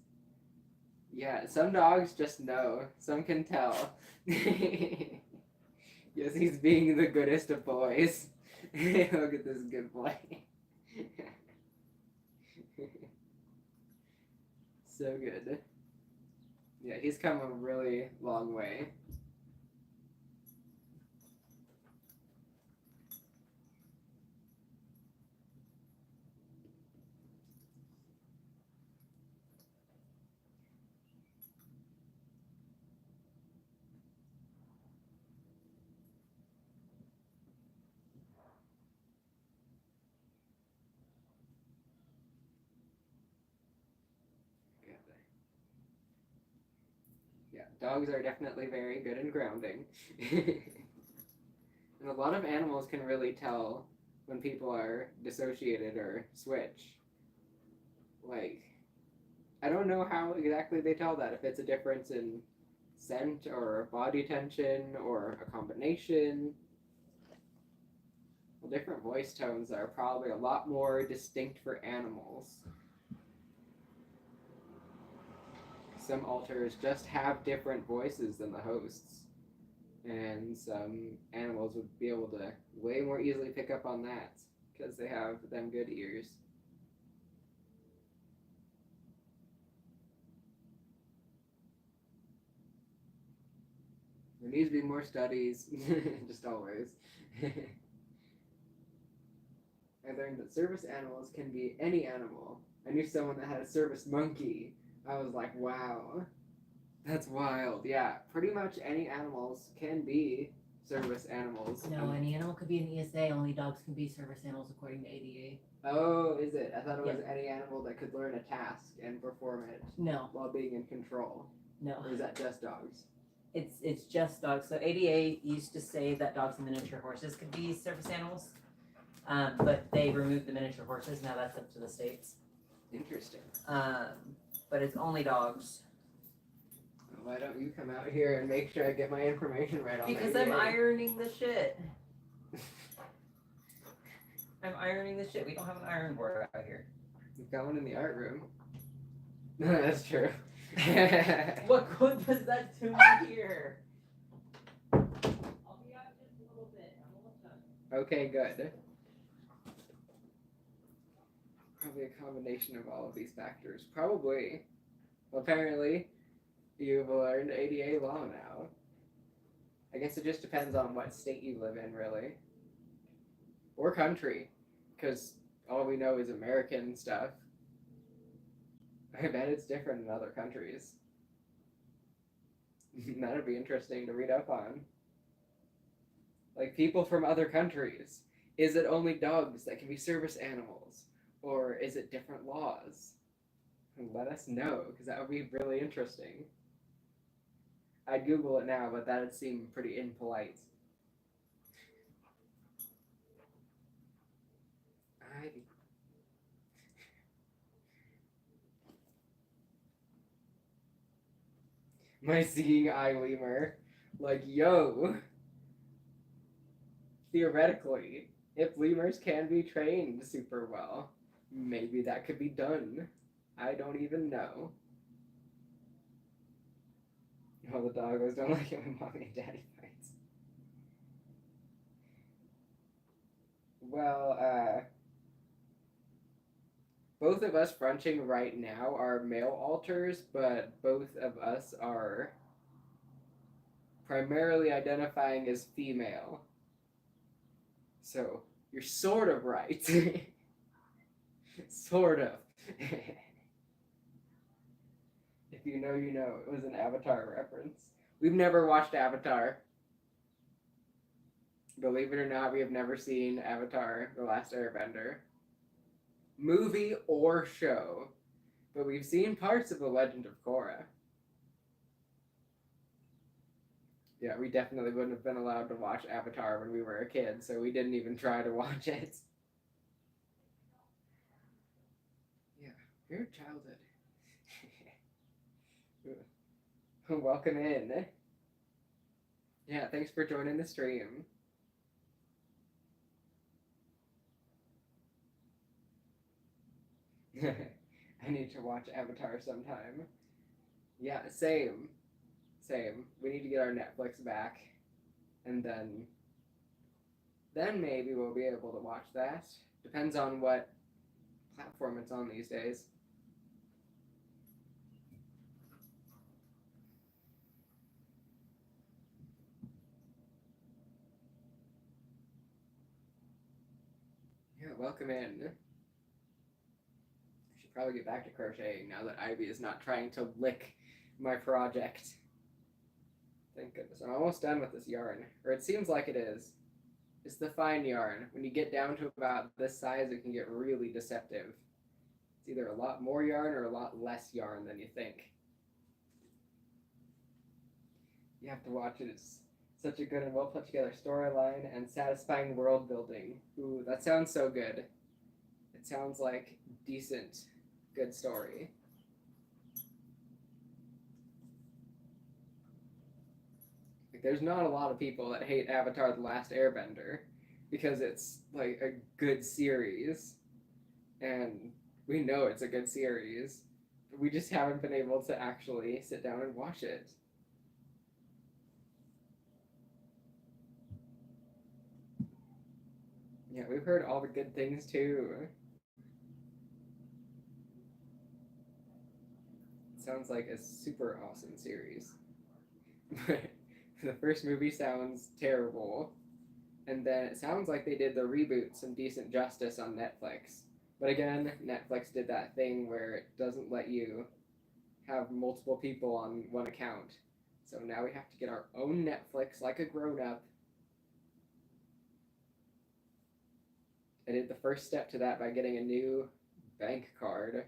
Yeah, some dogs just know. Some can tell. Yes, he's being the goodest of boys. Look at this good boy. So good. Yeah, he's come a really long way. Yeah, dogs are definitely very good in grounding. And a lot of animals can really tell when people are dissociated or switch. Like, I don't know how exactly they tell that, if it's a difference in scent or body tension or a combination. Well, different voice tones are probably a lot more distinct for animals. Some alters just have different voices than the hosts. And some animals would be able to way more easily pick up on that because they have them good ears. There needs to be more studies, just always. I learned that service animals can be any animal. I knew someone that had a service monkey. I was like, wow, that's wild. Yeah, pretty much any animals can be service animals. No, any animal could be an ESA. Only dogs can be service animals according to ADA. Oh, is it? I thought it was Yep. any animal that could learn a task and perform it No, while being in control. no. Or is that just dogs? It's just dogs. So ADA used to say that dogs and miniature horses could be service animals, but they removed the miniature horses. Now that's up to the states. Interesting. But it's only dogs. Why don't you come out here and make sure I get my information right on Because ADA? I'm ironing the shit. I'm ironing the shit. We don't have an iron board out here. We've got one in the art room. That's true. What good does that do here? I'll be out just a little bit. I'm almost done. Okay, good. Probably a combination of all of these factors. Probably. Well, apparently, you've learned ADA law now. I guess it just depends on what state you live in, really. Or country. Because all we know is American stuff. I bet it's different in other countries. That'd be interesting to read up on. Like, people from other countries. Is it only dogs that can be service animals? Or is it different laws? Let us know, because that would be really interesting. I'd Google it now, but that'd seem pretty impolite. My seeing eye lemur. Like, yo. Theoretically, if lemurs can be trained super well, maybe that could be done. I don't even know. Oh, the doggos don't like it when mommy and daddy fights. Well, both of us fronting right now are male alters, but both of us are primarily identifying as female. So, you're sort of right. Sort of. If you know, you know. It was an Avatar reference. We've never watched Avatar. Believe it or not, we have never seen Avatar: The Last Airbender. movie or show, but we've seen parts of The Legend of Korra. Yeah, we definitely wouldn't have been allowed to watch Avatar when we were a kid, so we didn't even try to watch it. Yeah, your childhood. Welcome in. Yeah, thanks for joining the stream. I need to watch Avatar sometime. Yeah, same. Same. We need to get our Netflix back, and then maybe we'll be able to watch that. Depends on what platform it's on these days. Yeah, welcome in. I should probably get back to crocheting now that Ivy is not trying to lick my project. Thank goodness. I'm almost done with this yarn, or it seems like it is. It's the fine yarn. When you get down to about this size, it can get really deceptive. It's either a lot more yarn or a lot less yarn than you think. You have to watch it. It's such a good and well put together storyline and satisfying world building. Ooh, that sounds so good. It sounds like decent, good story. Like, there's not a lot of people that hate Avatar: The Last Airbender because it's like a good series, and we know it's a good series. We just haven't been able to actually sit down and watch it. Yeah, we've heard all the good things too. It sounds like a super awesome series. The first movie sounds terrible, and then it sounds like they did the reboot some decent justice on Netflix. But again, Netflix did that thing where it doesn't let you have multiple people on one account. So now we have to get our own Netflix like a grown up. I did the first step to that by getting a new bank card.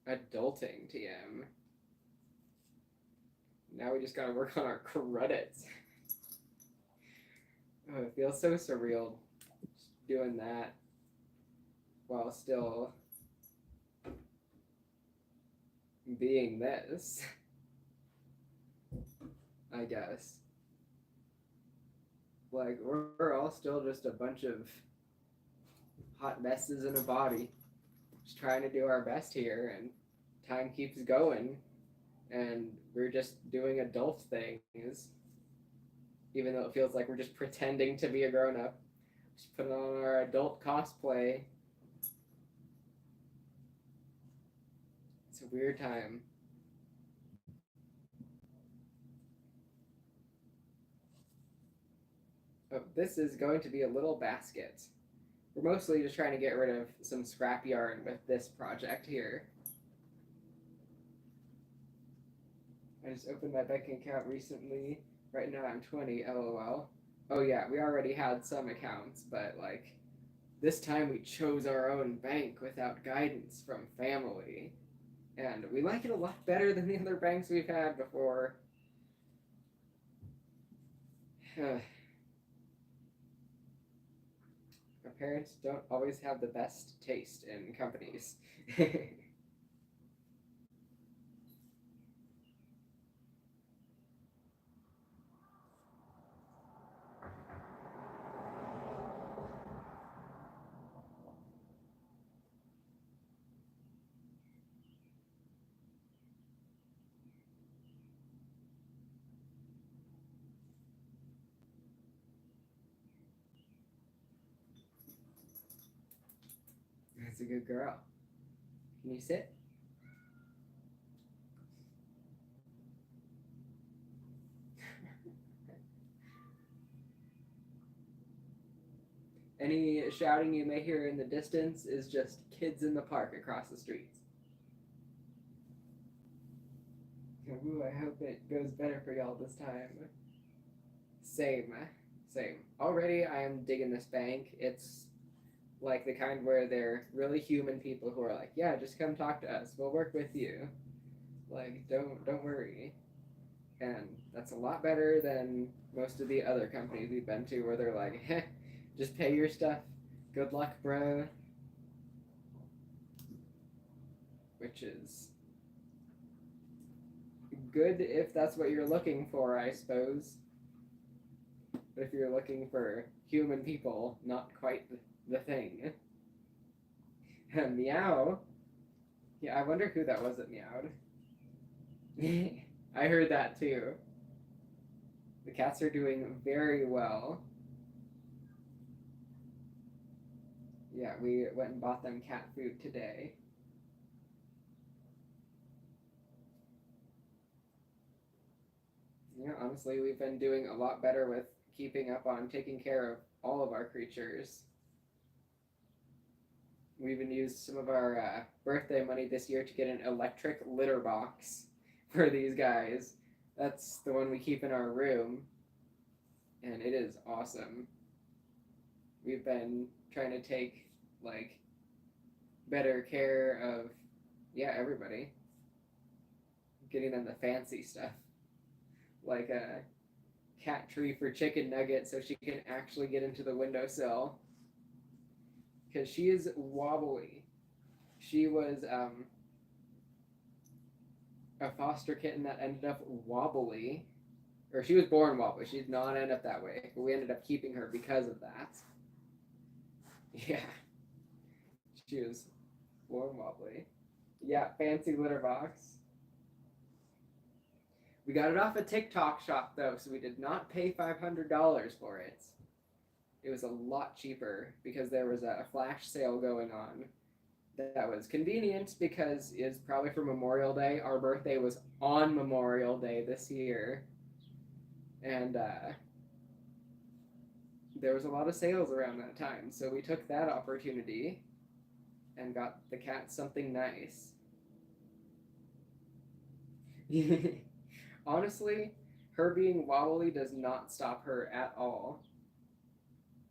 Adulting, TM. Now we just gotta work on our credits. Oh, it feels so surreal just doing that while still being this, I guess. Like, we're all still just a bunch of hot messes in a body, just trying to do our best here, and time keeps going, and we're just doing adult things, even though it feels like we're just pretending to be a grown up, just putting on our adult cosplay. It's a weird time. Oh, this is going to be a little basket. We're mostly just trying to get rid of some scrap yarn with this project here. I just opened my bank account recently. Right now I'm 20, lol. Oh yeah, we already had some accounts, but like this time we chose our own bank without guidance from family. And we like it a lot better than the other banks we've had before. My parents don't always have the best taste in companies. That's a good girl. Can you sit? Any shouting you may hear in the distance is just kids in the park across the street. Ooh, I hope it goes better for y'all this time. Same. Same. Already I am digging this bank. It's like the kind where they're really human people who are like, yeah, just come talk to us. We'll work with you. Like, don't worry. And that's a lot better than most of the other companies we've been to where they're like, heh, just pay your stuff. Good luck, bro. Which is good if that's what you're looking for, I suppose. But if you're looking for human people, not quite the thing. Meow. Yeah, I wonder who that was that meowed. I heard that too. The cats are doing very well. Yeah, we went and bought them cat food today. Yeah, honestly, we've been doing a lot better with keeping up on taking care of all of our creatures. We even used some of our birthday money this year to get an electric litter box for these guys. That's the one we keep in our room, and it is awesome. We've been trying to take, like, better care of, yeah, everybody. Getting them the fancy stuff. Like a cat tree for chicken nuggets so she can actually get into the windowsill. Because she is wobbly. She was a foster kitten that ended up wobbly. Or she was born wobbly. She did not end up that way. But we ended up keeping her because of that. Yeah. She was born wobbly. Yeah, fancy litter box. We got it off a TikTok shop though, so we did not pay $500 for it. It was a lot cheaper because there was a flash sale going on. That was convenient because it's probably for Memorial Day. Our birthday was on Memorial Day this year. And there was a lot of sales around that time. So we took that opportunity and got the cat something nice. Honestly, her being wobbly does not stop her at all.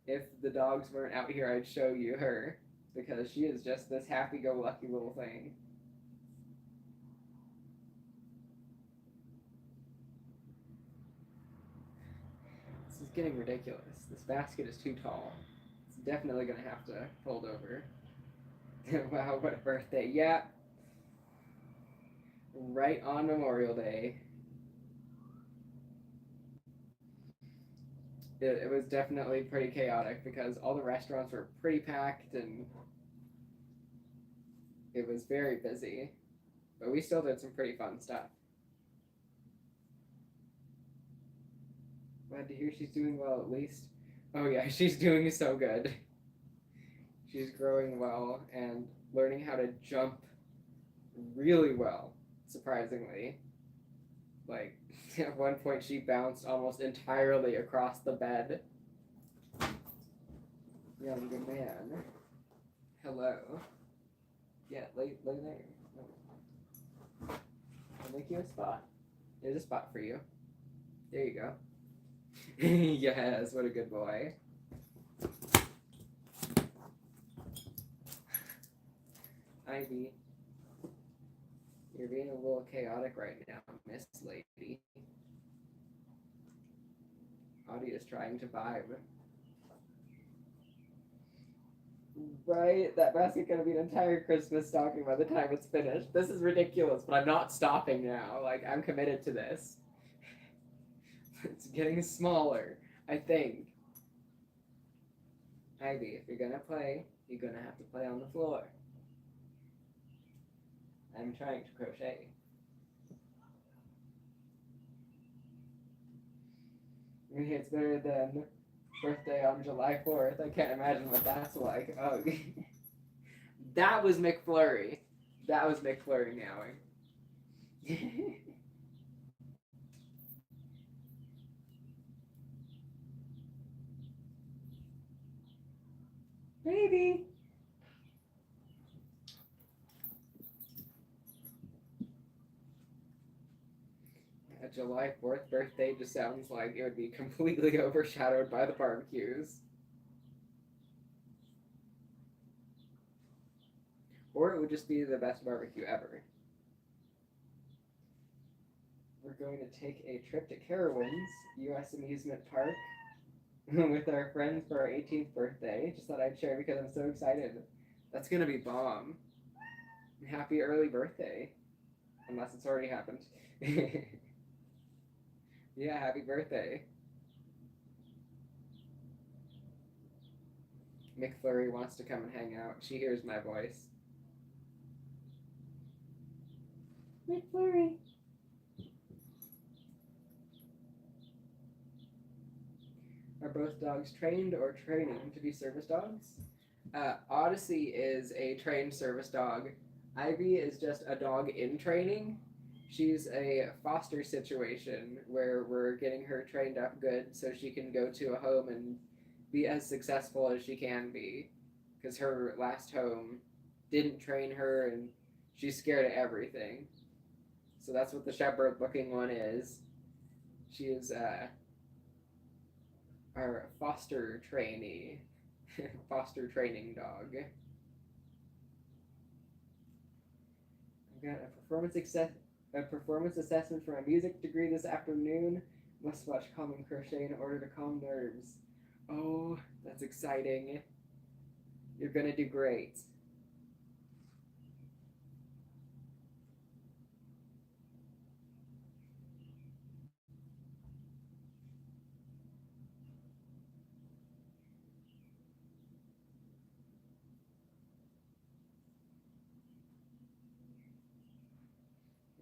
If the dogs weren't out here, I'd show you her. Because she is just this happy-go-lucky little thing. This is getting ridiculous. This basket is too tall. It's definitely going to have to fold over. Wow, what a birthday. Yeah. Right on Memorial Day. It was definitely pretty chaotic because all the restaurants were pretty packed and it was very busy. But we still did some pretty fun stuff. Glad to hear she's doing well at least. Oh yeah, she's doing so good. She's growing well and learning how to jump really well, surprisingly. Like, at one point she bounced almost entirely across the bed. Young man. Hello. Yeah, lay there. I'll make you a spot. There's a spot for you. There you go. Yes, what a good boy. Ivy. You're being a little chaotic right now, Miss Lady. Audie is trying to vibe. Right? That basket's gonna be an entire Christmas stocking by the time it's finished. This is ridiculous, but I'm not stopping now. Like, I'm committed to this. It's getting smaller, I think. Ivy, if you're gonna play, you're gonna have to play on the floor. I'm trying to crochet. It's better than birthday on July 4th. I can't imagine what that's like. Oh, that was McFlurry. That was McFlurry meowing. Baby. July 4th birthday just sounds like it would be completely overshadowed by the barbecues. Or it would just be the best barbecue ever. We're going to take a trip to Carowinds, U.S. amusement park, with our friends for our 18th birthday. Just thought I'd share because I'm so excited. That's gonna be bomb. Happy early birthday. Unless it's already happened. Yeah, happy birthday. McFlurry wants to come and hang out. She hears my voice. McFlurry. Are both dogs trained or training to be service dogs? Odyssey is a trained service dog. Ivy is just a dog in training. She's a foster situation where we're getting her trained up good so she can go to a home and be as successful as she can be. Because her last home didn't train her and she's scared of everything. So that's what the shepherd looking one is. She is our foster trainee, foster training dog. I've got a performance assessment for my music degree this afternoon. Must watch Calming Crochet in order to calm nerves. Oh, that's exciting. You're gonna do great.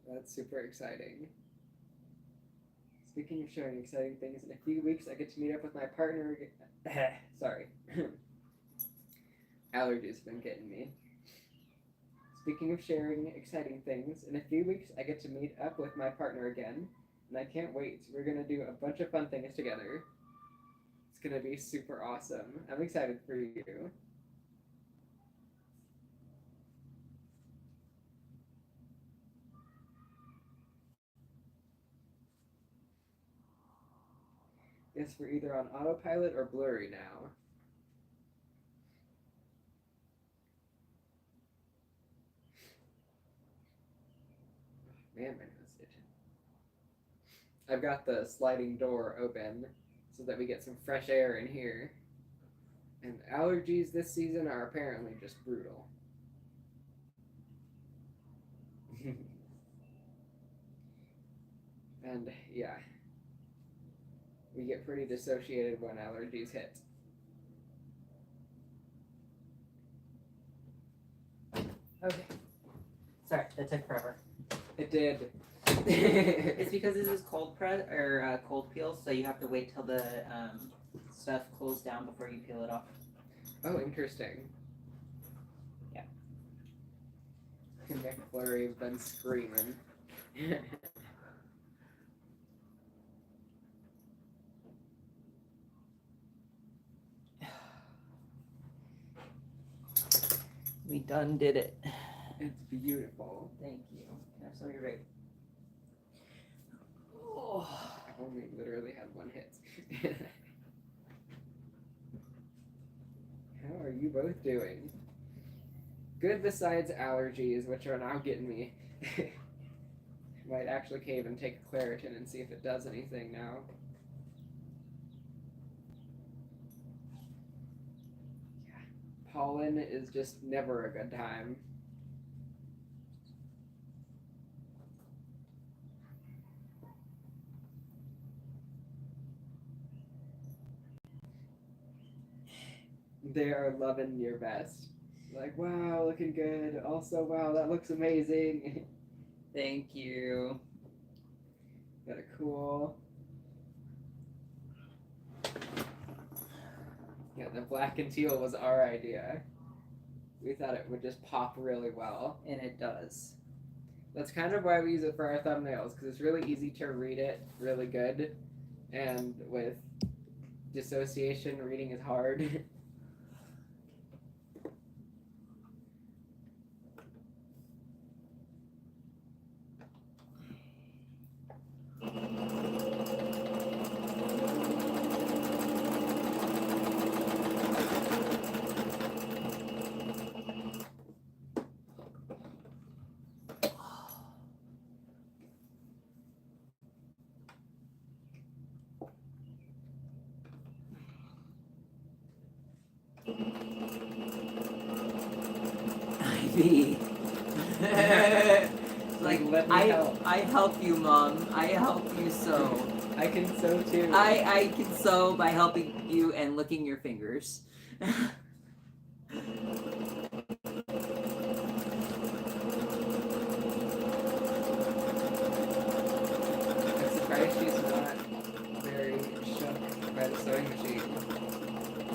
That's super exciting. Speaking of sharing exciting things, in a few weeks I get to meet up with my partner again. Sorry. Allergies have been getting me. Speaking of sharing exciting things, in a few weeks I get to meet up with my partner again, and I can't wait. We're gonna do a bunch of fun things together. It's gonna be super awesome. I'm excited for you. Guess we're either on autopilot or blurry now. Man, my nose itching. I've got the sliding door open so that we get some fresh air in here. And allergies this season are apparently just brutal. And yeah, we get pretty dissociated when allergies hit. Okay. Sorry, that took forever. It did. It's because this is cold press or cold peel, so you have to wait till the stuff cools down before you peel it off. Oh, interesting. Yeah. McFlurry has been screaming. We done did it. It's beautiful. Thank you. Can I have some of your vape? Oh. I've only literally had one hit. How are you both doing? Good besides allergies, which are now getting me. Might actually cave and take a Claritin and see if it does anything now. Yeah. Pollen is just never a good time. They are loving your vest. Like, wow, looking good. Also, wow, that looks amazing. Thank you. Got a cool. Yeah, the black and teal was our idea. We thought it would just pop really well. And it does. That's kind of why we use it for our thumbnails, because it's really easy to read it really good. And with dissociation, reading is hard. Ivy. Like, let me help. I help you, Mom. I help you sew. I can sew too. I can sew by helping you and licking your fingers. I'm surprised she's not very shook by the sewing machine.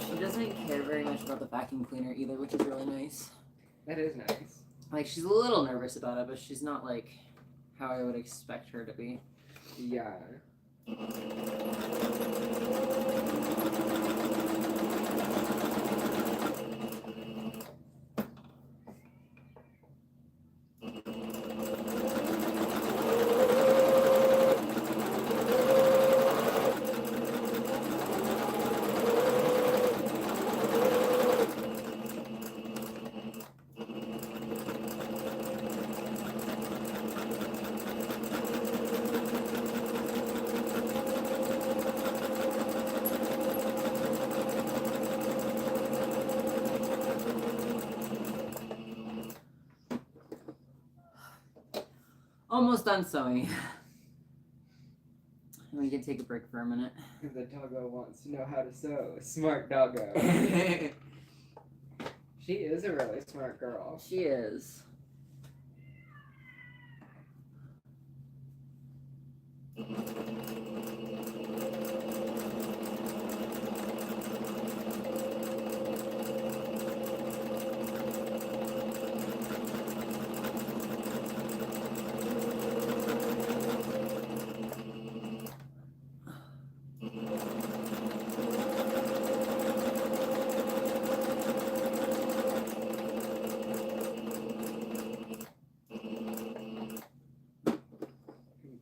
She doesn't care very much about the vacuum cleaner either, which is really nice. That is nice. Like, she's a little nervous about it, but she's not like how I would expect her to be. Yeah. Almost done sewing. We can take a break for a minute. The doggo wants to know how to sew. Smart doggo. She is a really smart girl. She is.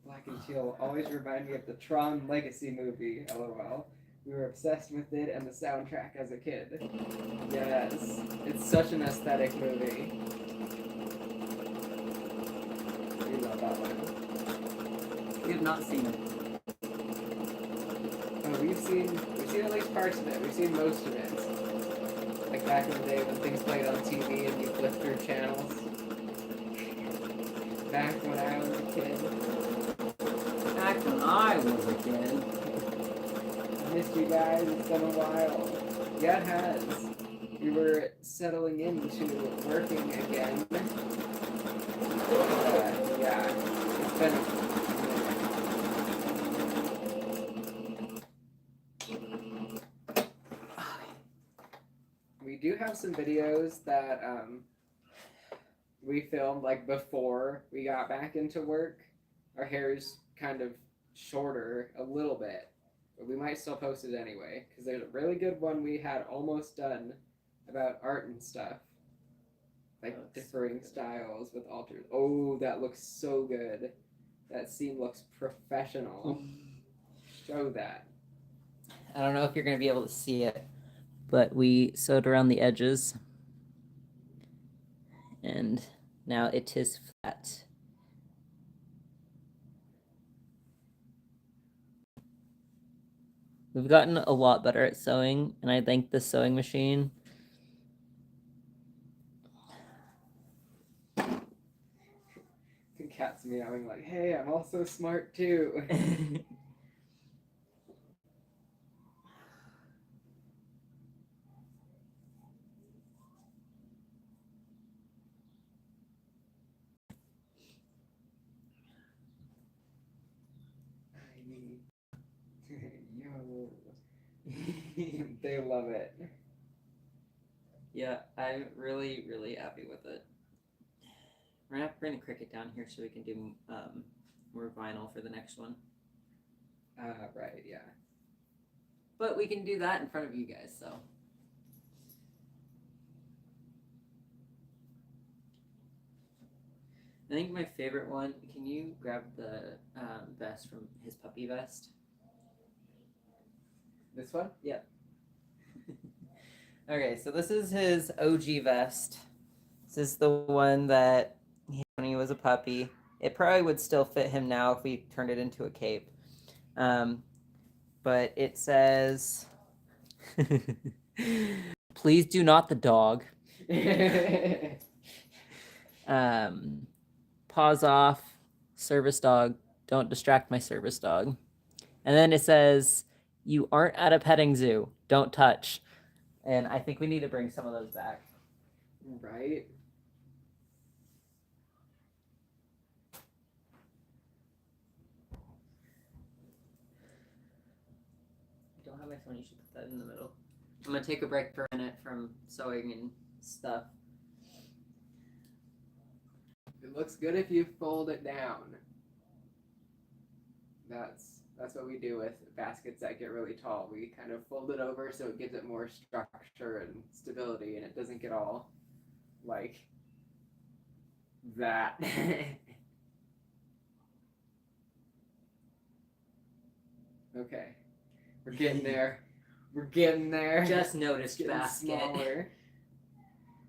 Black and teal always remind me of the Tron Legacy movie, lol. We were obsessed with it and the soundtrack as a kid. Yes, it's such an aesthetic movie. We love that one. We have not seen it. Oh, we've seen at least parts of it. We've seen most of it. Like back in the day when things played on TV and you flipped through channels. Back when I was a kid. Back when I was a kid. I missed you guys. It's been a while. Yeah, it has. We were settling into working again. Yeah, it's been. We do have some videos that we filmed like before we got back into work. Our hair's kind of shorter a little bit, but we might still post it anyway because there's a really good one we had almost done about art and stuff, like differing styles with alters. Oh, that looks so good. That scene looks professional. Show that. I don't know if you're going to be able to see it, but we sewed around the edges. And now it is flat. We've gotten a lot better at sewing, and I thank the sewing machine. The cat's meowing like, hey, I'm also smart too. Yo. They love it. Yeah, I'm really, really happy with it. We're gonna bring the Cricut down here so we can do more vinyl for the next one. Right, yeah. But we can do that in front of you guys, so. I think my favorite one, can you grab the vest from his puppy vest? This one? Yep. Okay, so this is his OG vest. This is the one that he had when he was a puppy. It probably would still fit him now if we turned it into a cape. But it says, please do not the dog. Paws off, service dog, don't distract my service dog. And then it says, you aren't at a petting zoo, don't touch. And I think we need to bring some of those back. Right? I don't have my phone, you should put that in the middle. I'm gonna take a break for a minute from sewing and stuff. It looks good if you fold it down. That's what we do with baskets that get really tall. We kind of fold it over so it gives it more structure and stability, and it doesn't get all like that. Okay, we're getting there. We're getting there. Just noticed Getting basket. smaller.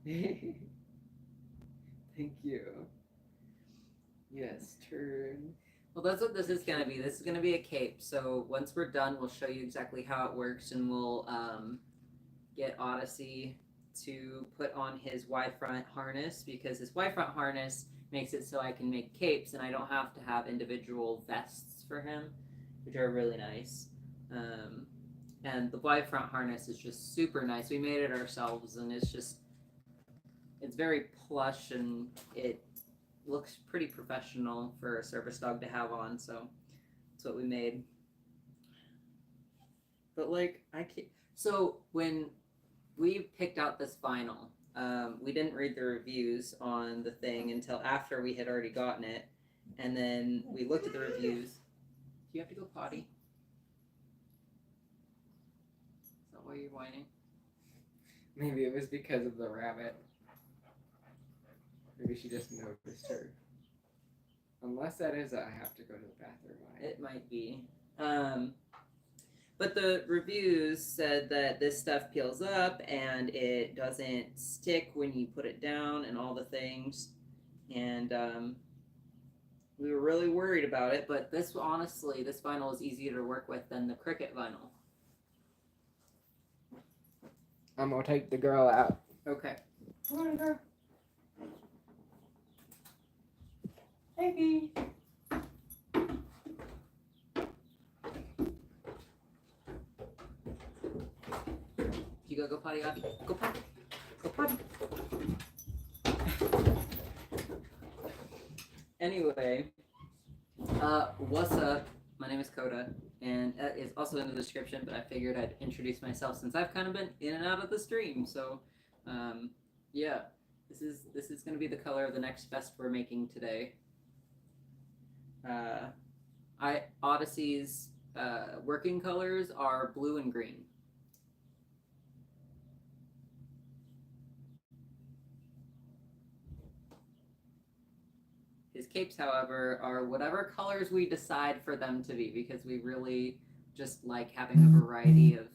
Thank you. Yes, turn. Well, that's what this is gonna be. This is gonna be a cape. So once we're done, we'll show you exactly how it works, and we'll get Odyssey to put on his Y-front harness, because his Y-front harness makes it so I can make capes, and I don't have to have individual vests for him, which are really nice. And the Y-front harness is just super nice. We made it ourselves, and it's very plush, and it looks pretty professional for a service dog to have on, so that's what we made. But like, so when we picked out this vinyl, we didn't read the reviews on the thing until after we had already gotten it, and then we looked at the reviews. Do you have to go potty? Is that why you're whining? Maybe it was because of the rabbit. Maybe she just noticed her. Unless that is I have to go to the bathroom. It might be. But the reviews said that this stuff peels up and it doesn't stick when you put it down and all the things. And we were really worried about it, but this vinyl is easier to work with than the Cricut vinyl. I'm gonna take the girl out. Okay. Come on, girl. Baby. You go potty, Abby. Go potty. Go potty. Anyway, what's up? My name is Koda, and it's also in the description, but I figured I'd introduce myself since I've kind of been in and out of the stream. So, yeah, this is going to be the color of the next vest we're making today. Odyssey's working colors are blue and green. His capes, however, are whatever colors we decide for them to be, because we really just like having a variety of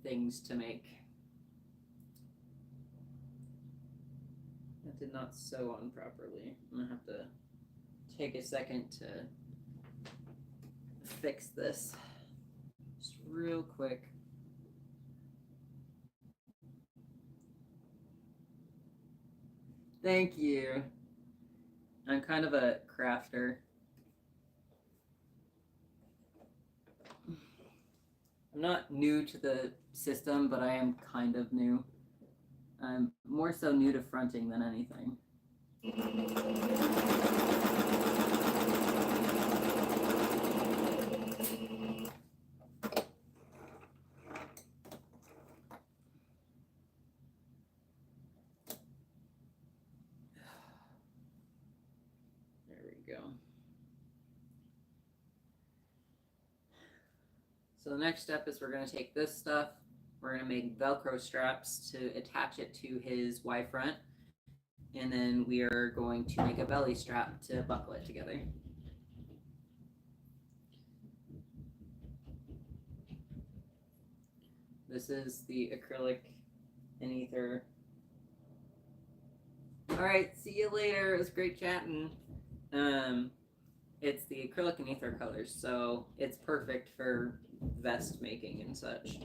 things to make. That did not sew on properly. I'm gonna have to take a second to fix this just real quick. Thank you. I'm kind of a crafter. I'm not new to the system, but I am kind of new. I'm more so new to fronting than anything. So the next step is we're going to take this stuff, we're going to make Velcro straps to attach it to his Y-front, and then we are going to make a belly strap to buckle it together. This is the acrylic and ether. All right, see you later. It was great chatting. It's the acrylic and ether colors, so it's perfect for vest making and such.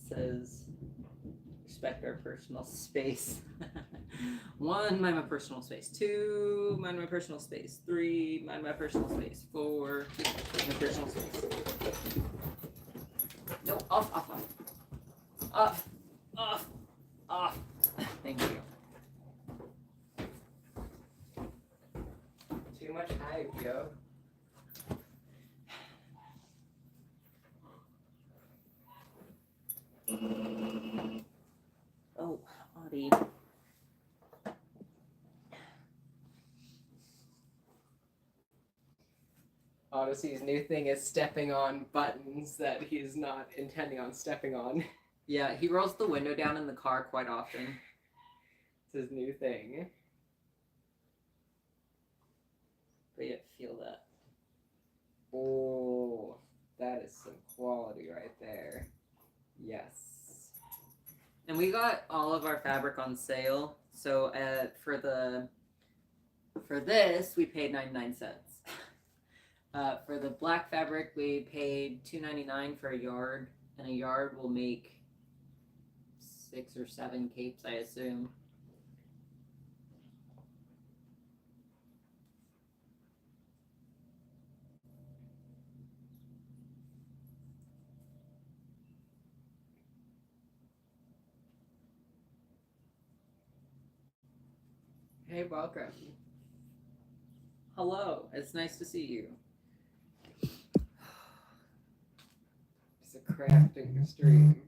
says respect our personal space. 1, mind my personal space. 2, mind my personal space. 3, mind my personal space. 4, mind my personal space. No, off, off, off. Off, off, off. Thank you. Too much hype, yo. Oh, Audie. Odyssey's new thing is stepping on buttons that he's not intending on stepping on. Yeah, he rolls the window down in the car quite often. It's his new thing. But yeah, feel that. Oh, that is some quality right there. Yes. And we got all of our fabric on sale. So for this, we paid 99 cents. For the black fabric, we paid $2.99 for a yard, and a yard will make 6 or 7 capes, I assume. Hey, welcome. Hello, it's nice to see you. It's a crafting stream.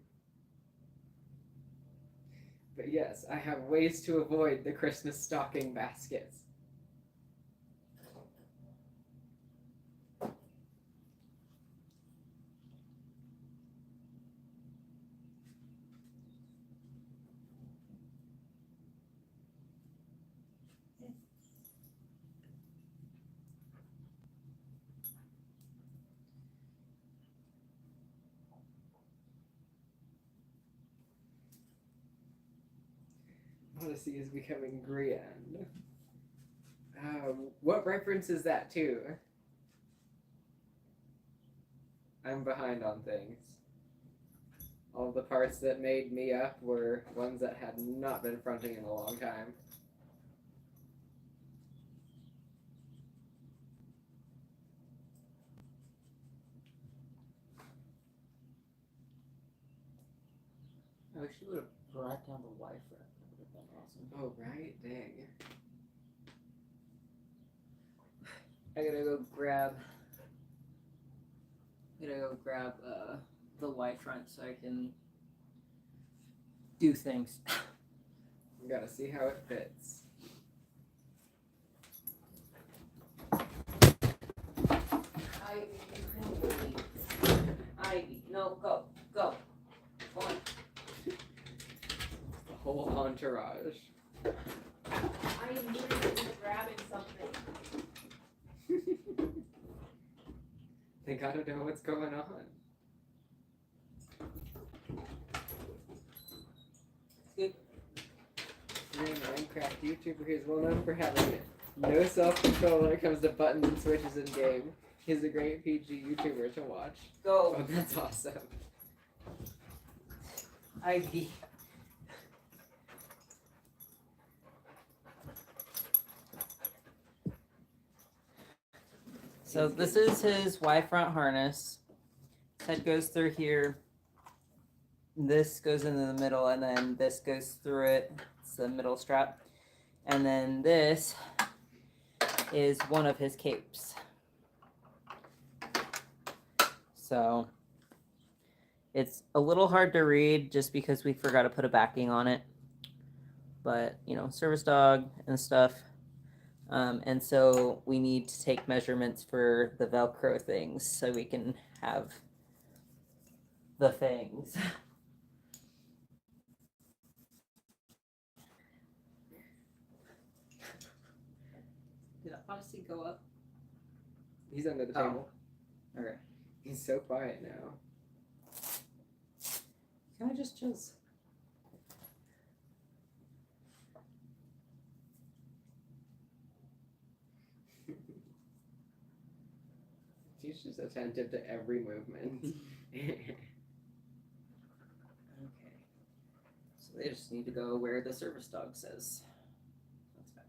But yes, I have ways to avoid the Christmas stocking baskets. Odyssey is becoming grand. What reference is that to? I'm behind on things. All the parts that made me up were ones that had not been fronting in a long time. I wish you would have brought down the Wi-Fi. That would have been awesome. Oh, right? Dang. I gotta go grab the Y front so I can do things. We gotta see how it fits. Ivy, no, go. Go on. The whole entourage. I am literally grabbing something. They gotta know what's going on. Good. You're a Minecraft YouTuber who's well known for having no self-control when it comes to buttons and switches in game. He's a great PG YouTuber to watch. Go. Oh, that's awesome. Ivy. So this is his Y front harness. His head goes through here. This goes into the middle, and then this goes through it. It's the middle strap. And then this is one of his capes. So it's a little hard to read just because we forgot to put a backing on it. But, you know, service dog and stuff. And so we need to take measurements for the Velcro things so we can have the things. Did Odyssey go up? He's under the Oh. table. Okay. He's so quiet now. Can I just He's just attentive to every movement. They just need to go where the service dog says. That's fine.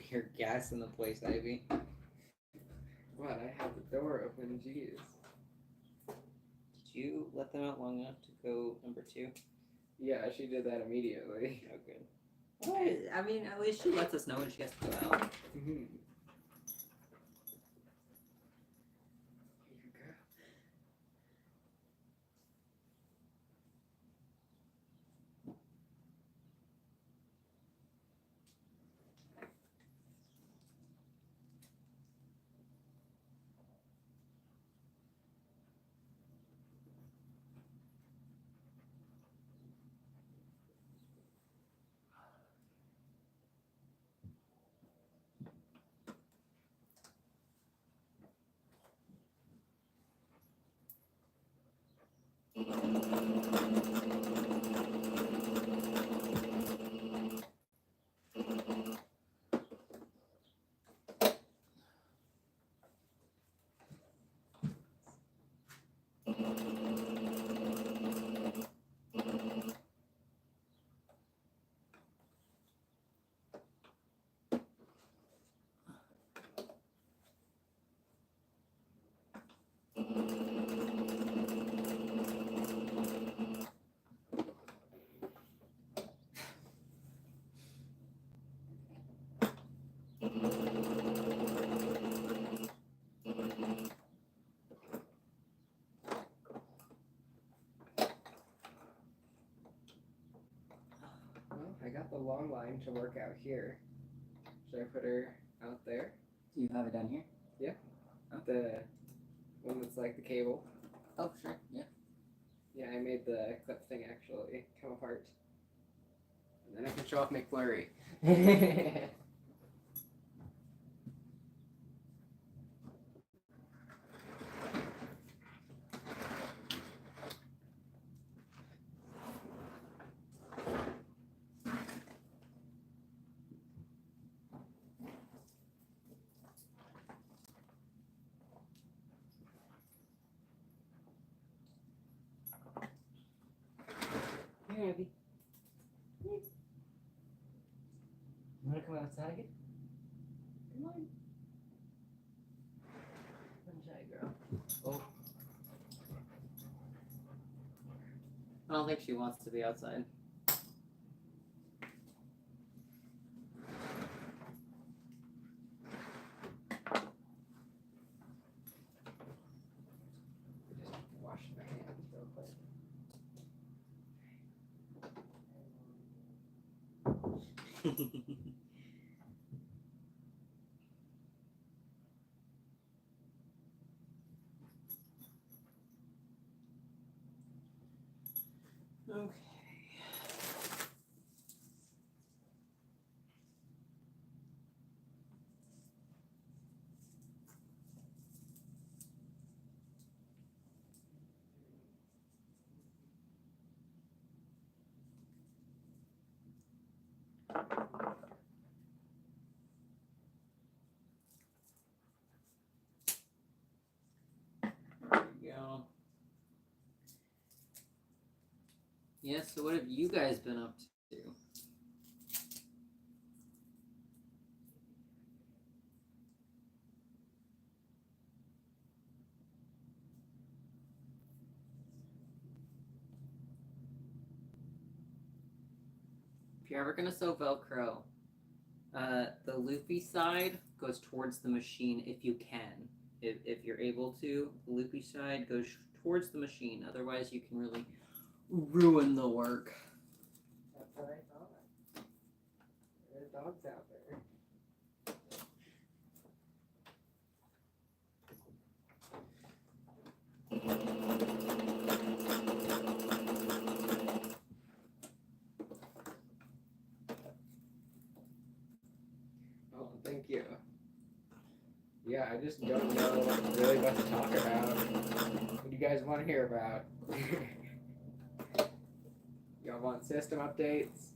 You're gassing the place, Ivy. What? I have the door open. Jeez. Did you let them out long enough to go number 2? Yeah, she did that immediately. Oh, good. What? I mean, at least she lets us know when she has to go out. Mm-hmm. Here you go. Well, I got the long line to work out here. Should I put her out there? Do you have it down here? The one that's like the cable. Oh, sure. Yeah. Yeah, I made the clip thing actually come apart. And then I can show off McFlurry. Here, Abby. You wanna come outside? Come on. Come shy, girl. Oh. I don't think she wants to be outside. Just wash my hands real quick. Okay. There we go. Yeah, so what have you guys been up to? If you're ever gonna sew Velcro, the loopy side goes towards the machine if you can. If you're able to, the loopy side goes towards the machine. Otherwise, you can really ruin the work. That's what I thought. There are dogs out there. you. Yeah, I just don't know really what to talk about. What do you guys want to hear about? Y'all want system updates?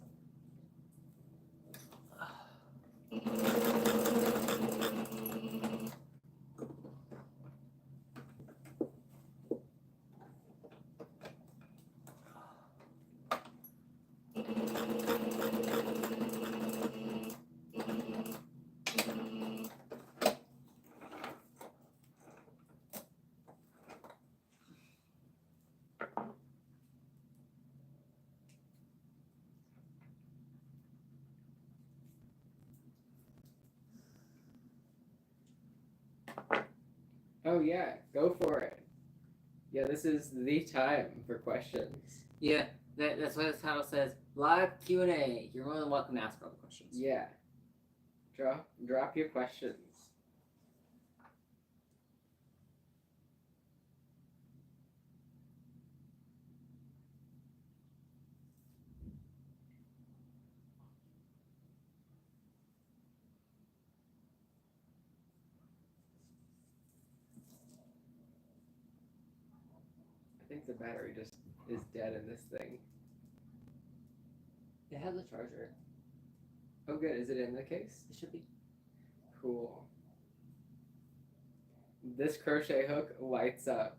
Oh yeah, go for it. Yeah, this is the time for questions. Yeah, that's what the title says. Live Q&A. You're more than welcome to ask all the questions. Yeah. Drop your questions. I think the battery just is dead in this thing. It has a charger. Oh good, is it in the case? It should be. Cool. This crochet hook lights up.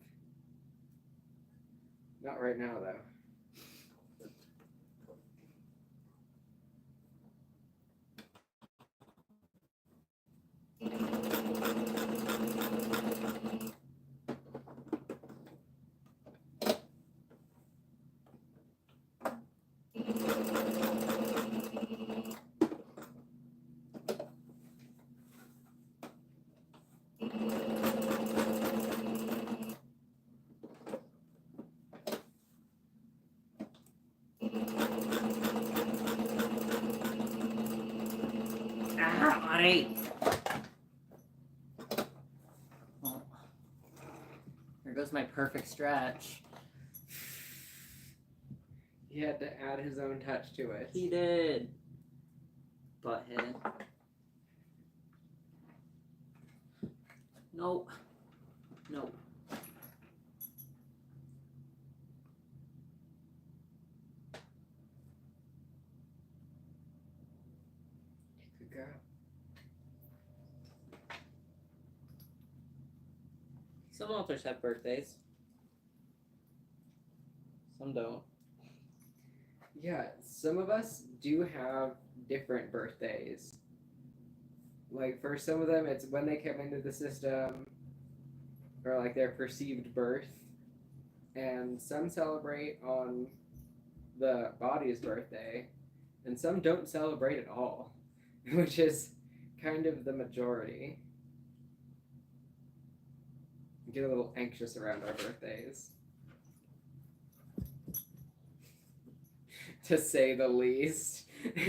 Not right now though. Alright. Well, here goes my perfect stretch. He had to add his own touch to it. He did. Butthead. Nope. Nope. Good girl. Some authors have birthdays. Some don't. Yeah, some of us do have different birthdays. Like for some of them, it's when they come into the system, or like their perceived birth, and some celebrate on the body's birthday, and some don't celebrate at all, which is kind of the majority. We get a little anxious around our birthdays. To say the least. Oh, and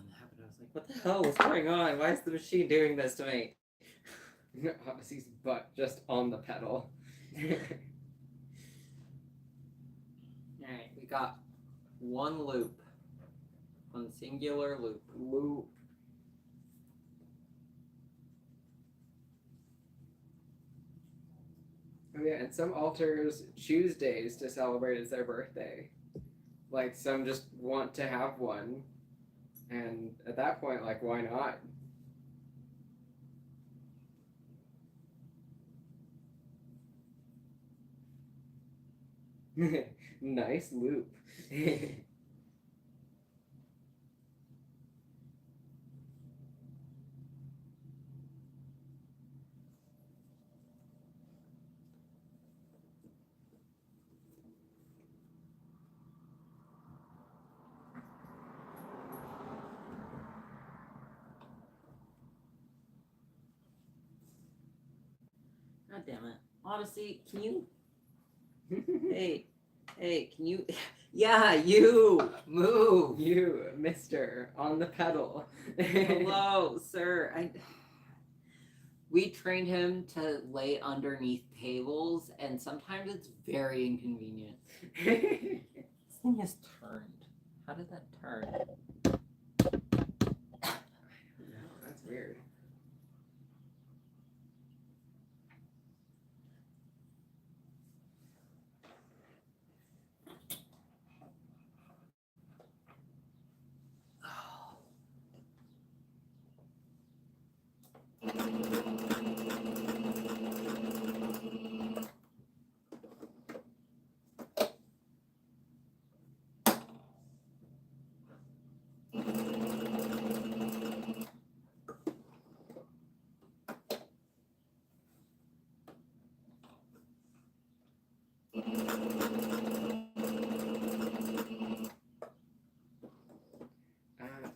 that happened. I was like, what the hell? What's going on? Why is the machine doing this to me? Odyssey's butt just on the pedal. Alright, we got one loop. One singular loop. Loop. Oh yeah, and some altars choose days to celebrate as their birthday. Like some just want to have one, and at that point, like, why not? Nice loop. God damn it. Odyssey, can you Hey, can you Yeah, you move. You, mister, on the pedal. Hello, sir. We trained him to lay underneath tables, and sometimes it's very inconvenient. This thing has turned. How did that turn? No, that's weird.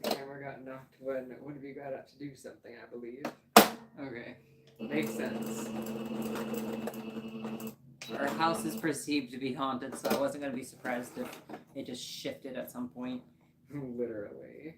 The camera got knocked when one of you got up to do something, I believe. Okay. Makes sense. Our house is perceived to be haunted, so I wasn't going to be surprised if it just shifted at some point. Literally.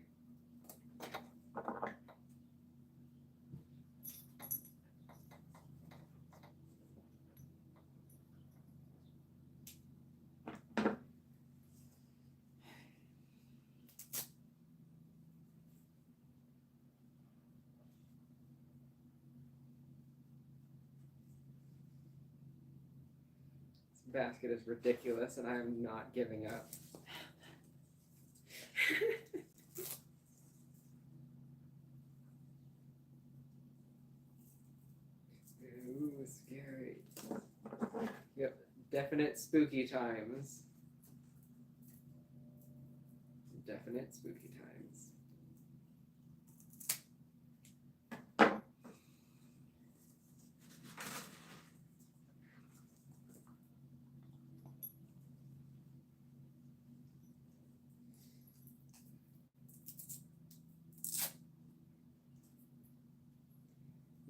This basket is ridiculous, and I am not giving up. Ooh, scary. Yep, definite spooky times. Definite spooky times.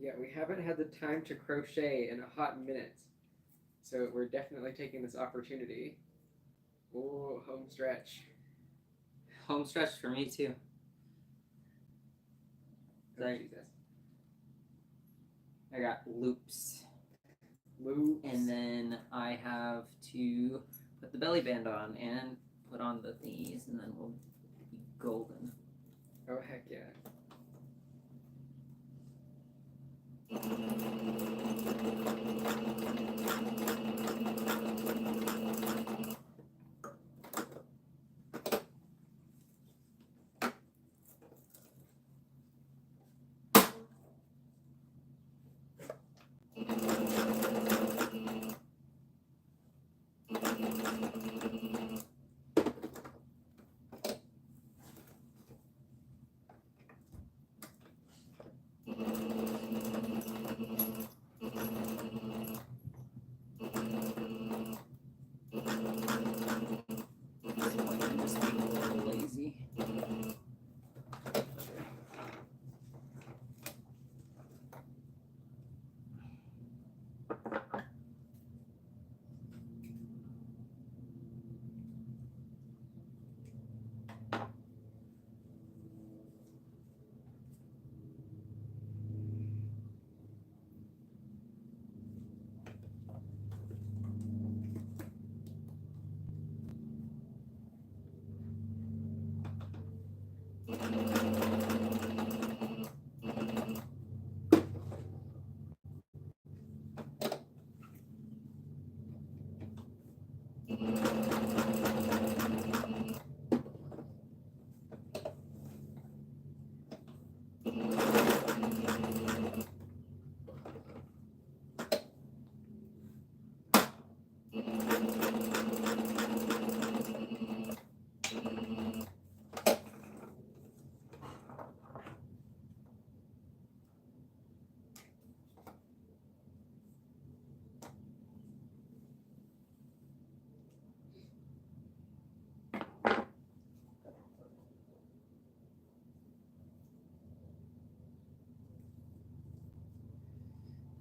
Yeah, we haven't had the time to crochet in a hot minute. So we're definitely taking this opportunity. Oh, home stretch. Home stretch for me, too. Oh, Right. Jesus. I got loops. Loops. And then I have to put the belly band on and put on the thingies, and then we'll be golden. Oh, heck yeah. At this point, I'm just being a little lazy.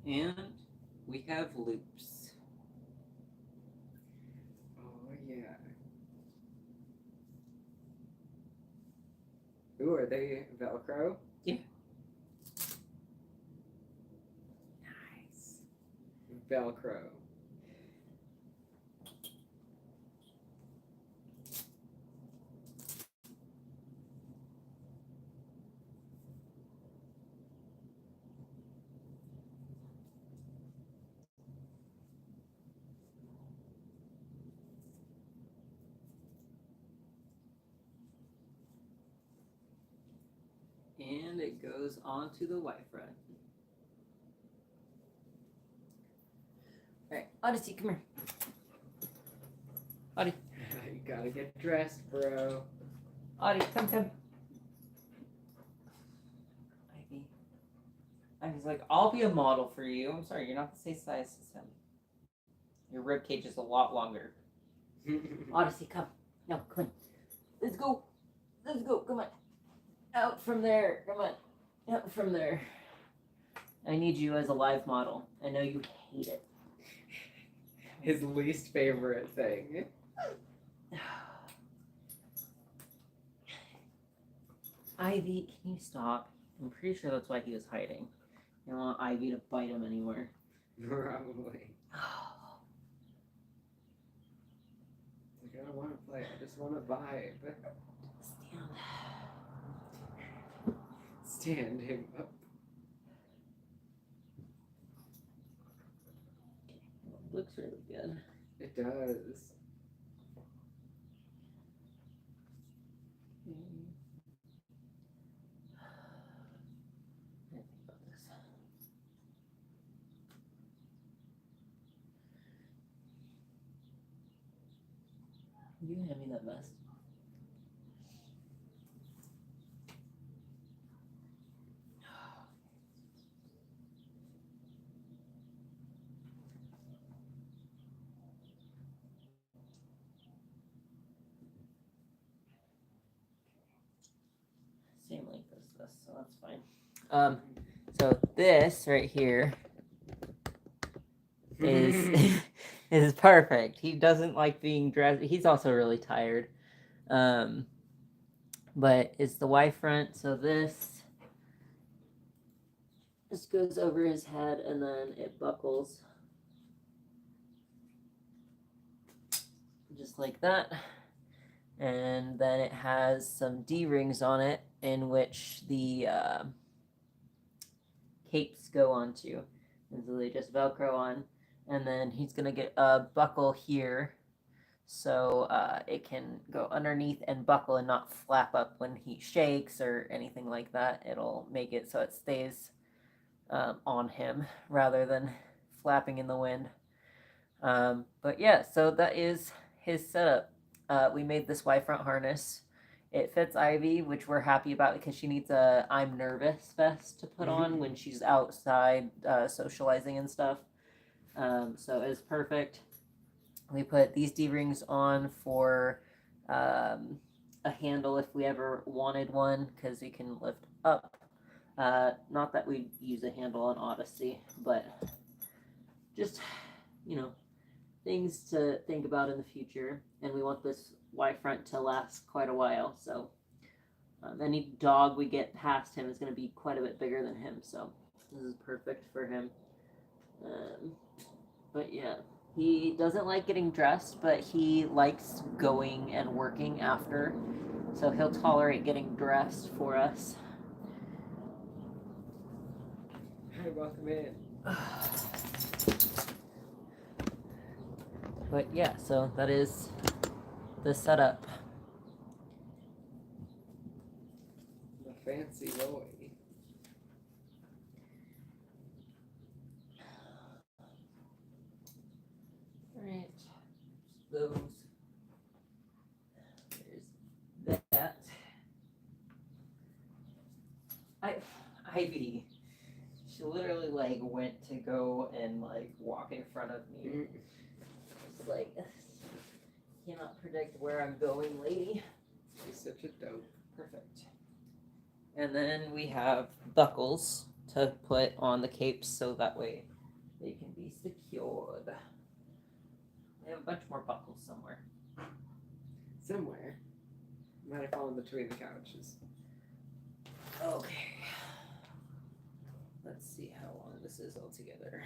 And we have loops. Oh, yeah. Ooh, are they Velcro? Yeah. Velcro. And it goes onto the Y front. All right, Odyssey, come here. Audie, You gotta get dressed, bro. Audie, come. Ivy. Ivy's like, I'll be a model for you. I'm sorry, you're not the same size as him. Your rib cage is a lot longer. Odyssey, come. No, come on. Let's go. Come on. Out from there. Come on. Out from there. I need you as a live model. I know you hate it. His least favorite thing. Ivy, can you stop? I'm pretty sure that's why he was hiding. I don't want Ivy to bite him anymore. Probably. Like, I don't want to play. I just want to vibe. Stand him up. Looks really good. It does. Think about this. You hand me that vest. Same length as this, so that's fine. So this right here is is perfect. He doesn't like being dressed. He's also really tired. But it's the Y front, so this goes over his head and then it buckles just like that. And then it has some D rings on it in which the capes go onto. And so they just Velcro on. And then he's going to get a buckle here so it can go underneath and buckle and not flap up when he shakes or anything like that. It'll make it so it stays on him rather than flapping in the wind. But yeah, so that is his setup. We made this Y front harness. It fits Ivy, which we're happy about because she needs a I'm nervous vest to put on when she's outside socializing and stuff. So it's perfect. We put these D-rings on for a handle if we ever wanted one because you can lift up. Not that we'd use a handle on Odyssey, but just, things to think about in the future. And we want this Y front to last quite a while. So any dog we get past him is going to be quite a bit bigger than him. So this is perfect for him. But yeah, he doesn't like getting dressed, but he likes going and working after. So he'll tolerate getting dressed for us. Hi, welcome in. But yeah, so that is the setup. The fancy boy. Right. Those. There's that. Ivy. She literally went to go and walk in front of me. It's cannot predict where I'm going, lady. She's such a dope. Perfect. And then we have buckles to put on the capes so that way they can be secured. We have a bunch more buckles somewhere. Somewhere. Might have fallen between the couches. Okay. Let's see how long this is altogether.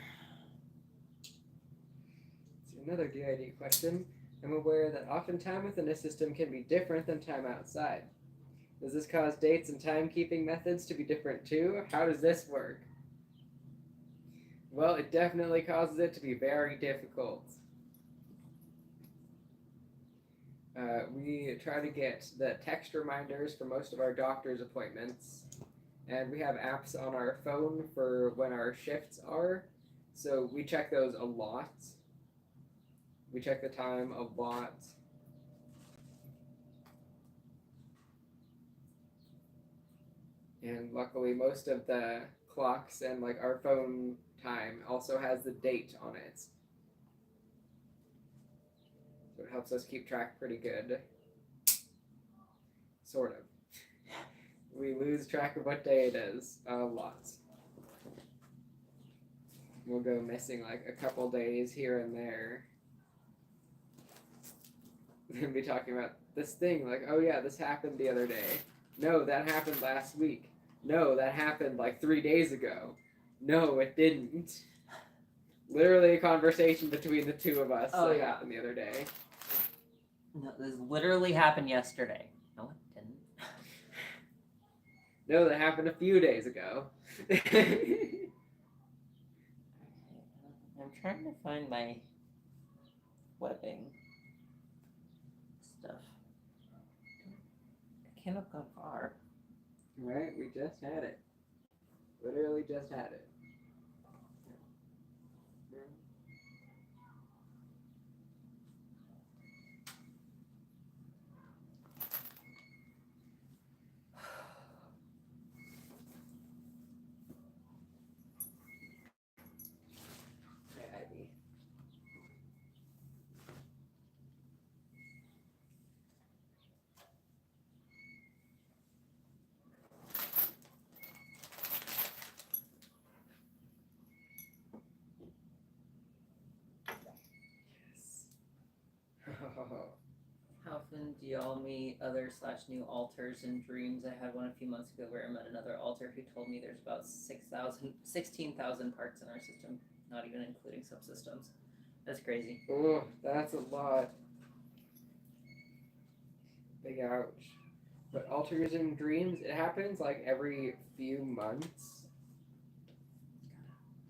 Another d.i.d. question. I'm aware that often time within a system can be different than time outside. Does this cause dates and timekeeping methods to be different too? How does this work? Well, it definitely causes it to be very difficult. We try to get the text reminders for most of our doctor's appointments, and we have apps on our phone for when our shifts are, so we check those a lot. We check the time a lot. And luckily, most of the clocks and like our phone time also has the date on it. So it helps us keep track pretty good. Sort of. We lose track of what day it is a lot. We'll go missing like a couple days here and there. We'll be talking about this thing, like, oh yeah, this happened the other day. No, that happened last week. No, that happened like 3 days ago. No, it didn't. Literally a conversation between the two of us Oh, that yeah. happened the other day. No, this literally happened yesterday. No, it didn't. No, that happened a few days ago. Okay, I'm trying to find my webbing stuff. I can't have gone far. Right, we just had it. Literally just had it. Hey, Ivy. Yes. How often do y'all meet other/new alters in dreams? I had one a few months ago where I met another alter who told me there's about 16,000 parts in our system, not even including subsystems. That's crazy. Oh, that's a lot. Big ouch. But alters in dreams, it happens like every few months.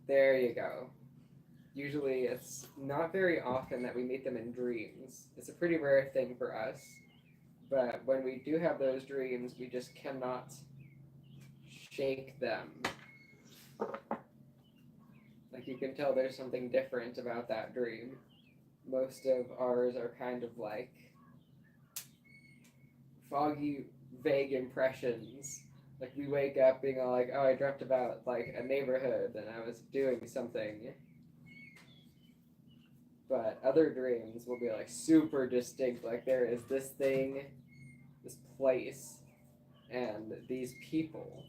There you go. Usually it's not very often that we meet them in dreams. It's a pretty rare thing for us. But when we do have those dreams, we just cannot shake them. Like you can tell there's something different about that dream. Most of ours are kind of like foggy, vague impressions. Like we wake up being all like, oh, I dreamt about like a neighborhood and I was doing something. But other dreams will be like super distinct. Like there is this thing, this place, and these people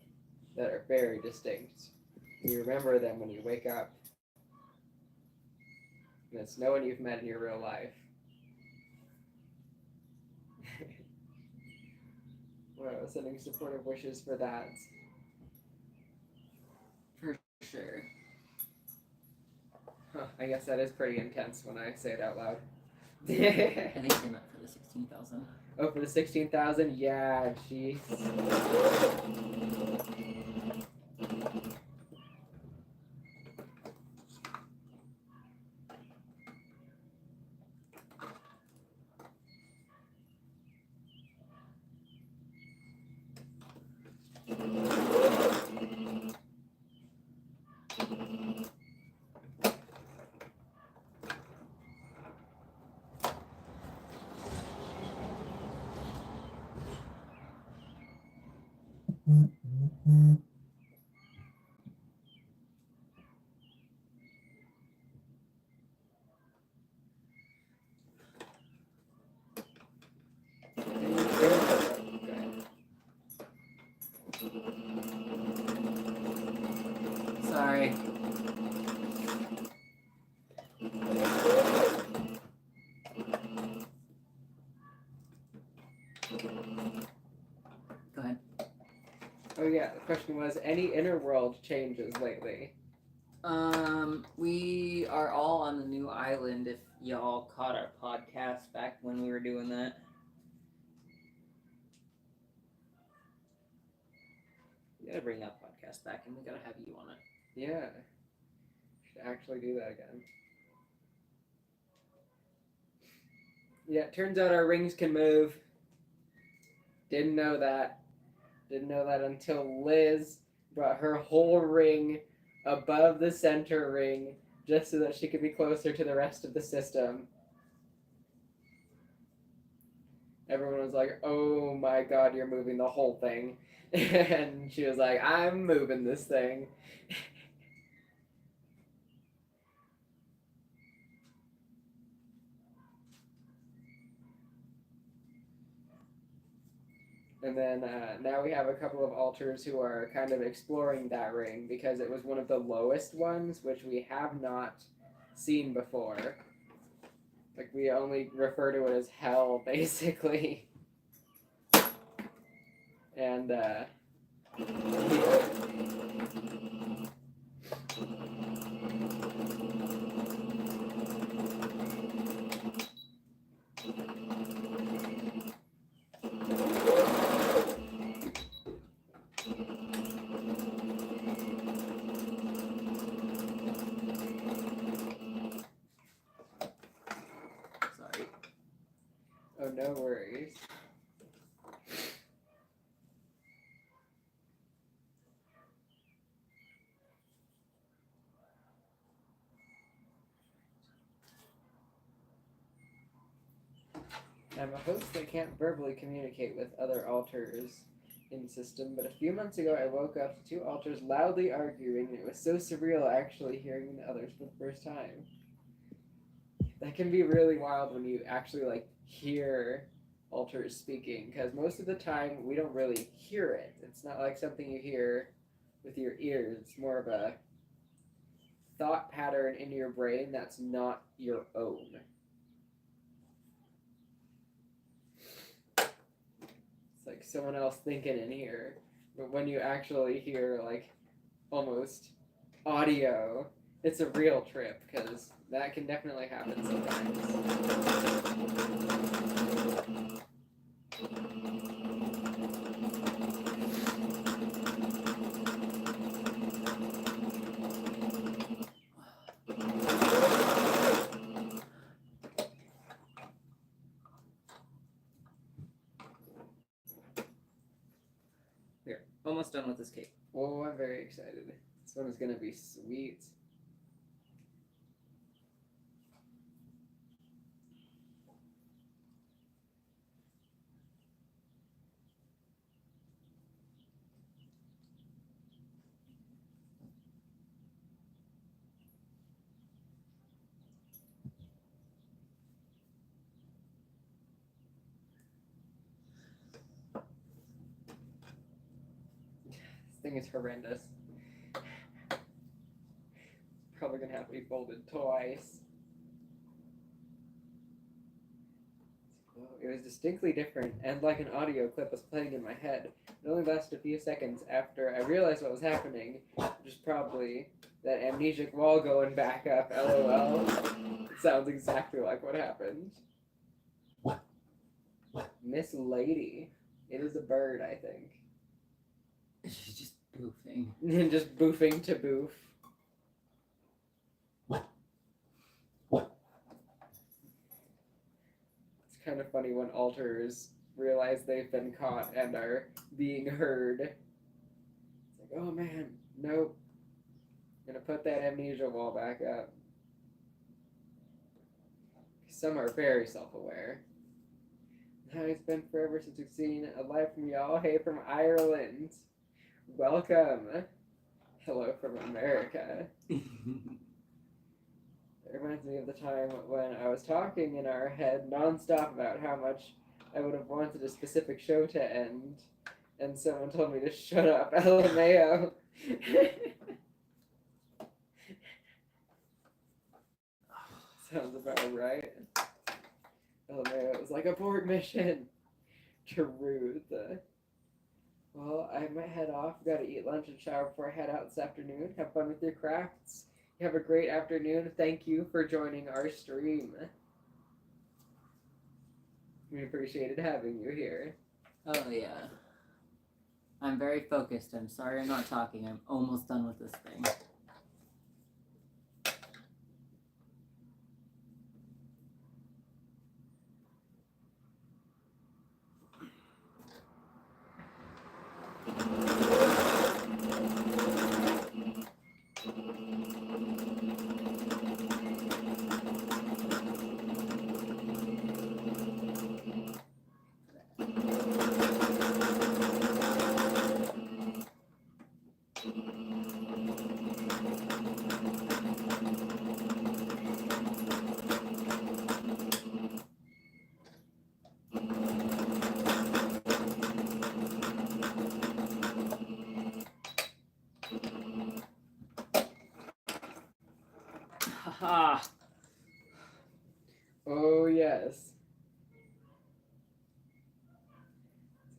that are very distinct. You remember them when you wake up. And it's no one you've met in your real life. Wow, sending supportive wishes for that. For sure. Huh, I guess that is pretty intense when I say it out loud. I think they meant for the 16,000. Oh, for the 16,000? Yeah, jeez. Sorry. Go ahead. Oh yeah, the question was, any inner world changes lately? We are all on the new island. If y'all caught our podcast back when we were doing that. We gotta bring that podcast back, and we gotta have you on it. Yeah. Should actually do that again. Yeah, it turns out our rings can move. Didn't know that. Didn't know that until Liz brought her whole ring above the center ring just so that she could be closer to the rest of the system. Everyone was like, oh my god, you're moving the whole thing. And she was like, I'm moving this thing. And then now we have a couple of altars who are kind of exploring that ring because it was one of the lowest ones, which we have not seen before. Like, we only refer to it as hell, basically. And, Sorry. oh, no worries. I'm a host that can't verbally communicate with other altars in the system, but a few months ago I woke up to two altars loudly arguing, and it was so surreal actually hearing the others for the first time. That can be really wild when you actually like hear altars speaking, because most of the time we don't really hear it. It's not like something you hear with your ears. It's more of a thought pattern in your brain that's not your own. It's like someone else thinking in here. But when you actually hear like almost audio, it's a real trip because that can definitely happen sometimes. We're almost done with this cake. Oh, I'm very excited. This one is gonna be sweet. This thing is horrendous. Probably gonna have to be folded twice. Oh, it was distinctly different, and like an audio clip was playing in my head. It only lasted a few seconds after I realized what was happening, which is probably that amnesic wall going back up, lol. It sounds exactly like what happened. Miss Lady. It is a bird, I think. She's just boofing. Just boofing to boof. It's kind of funny when altars realize they've been caught and are being heard. It's like, oh man, nope. I'm gonna put that amnesia wall back up. Some are very self-aware. Now it's been forever since we've seen a live from y'all. Hey, from Ireland. Welcome. Hello from America. It reminds me of the time when I was talking in our head nonstop about how much I would have wanted a specific show to end, and someone told me to shut up, LMAO. Sounds about right. LMAO was like, abort mission. Truth. Well, I might head off. Gotta eat lunch and shower before I head out this afternoon. Have fun with your crafts. Have a great afternoon. Thank you for joining our stream. We appreciated having you here. Oh yeah. I'm very focused. I'm sorry I'm not talking. I'm almost done with this thing. Haha. Oh, yes.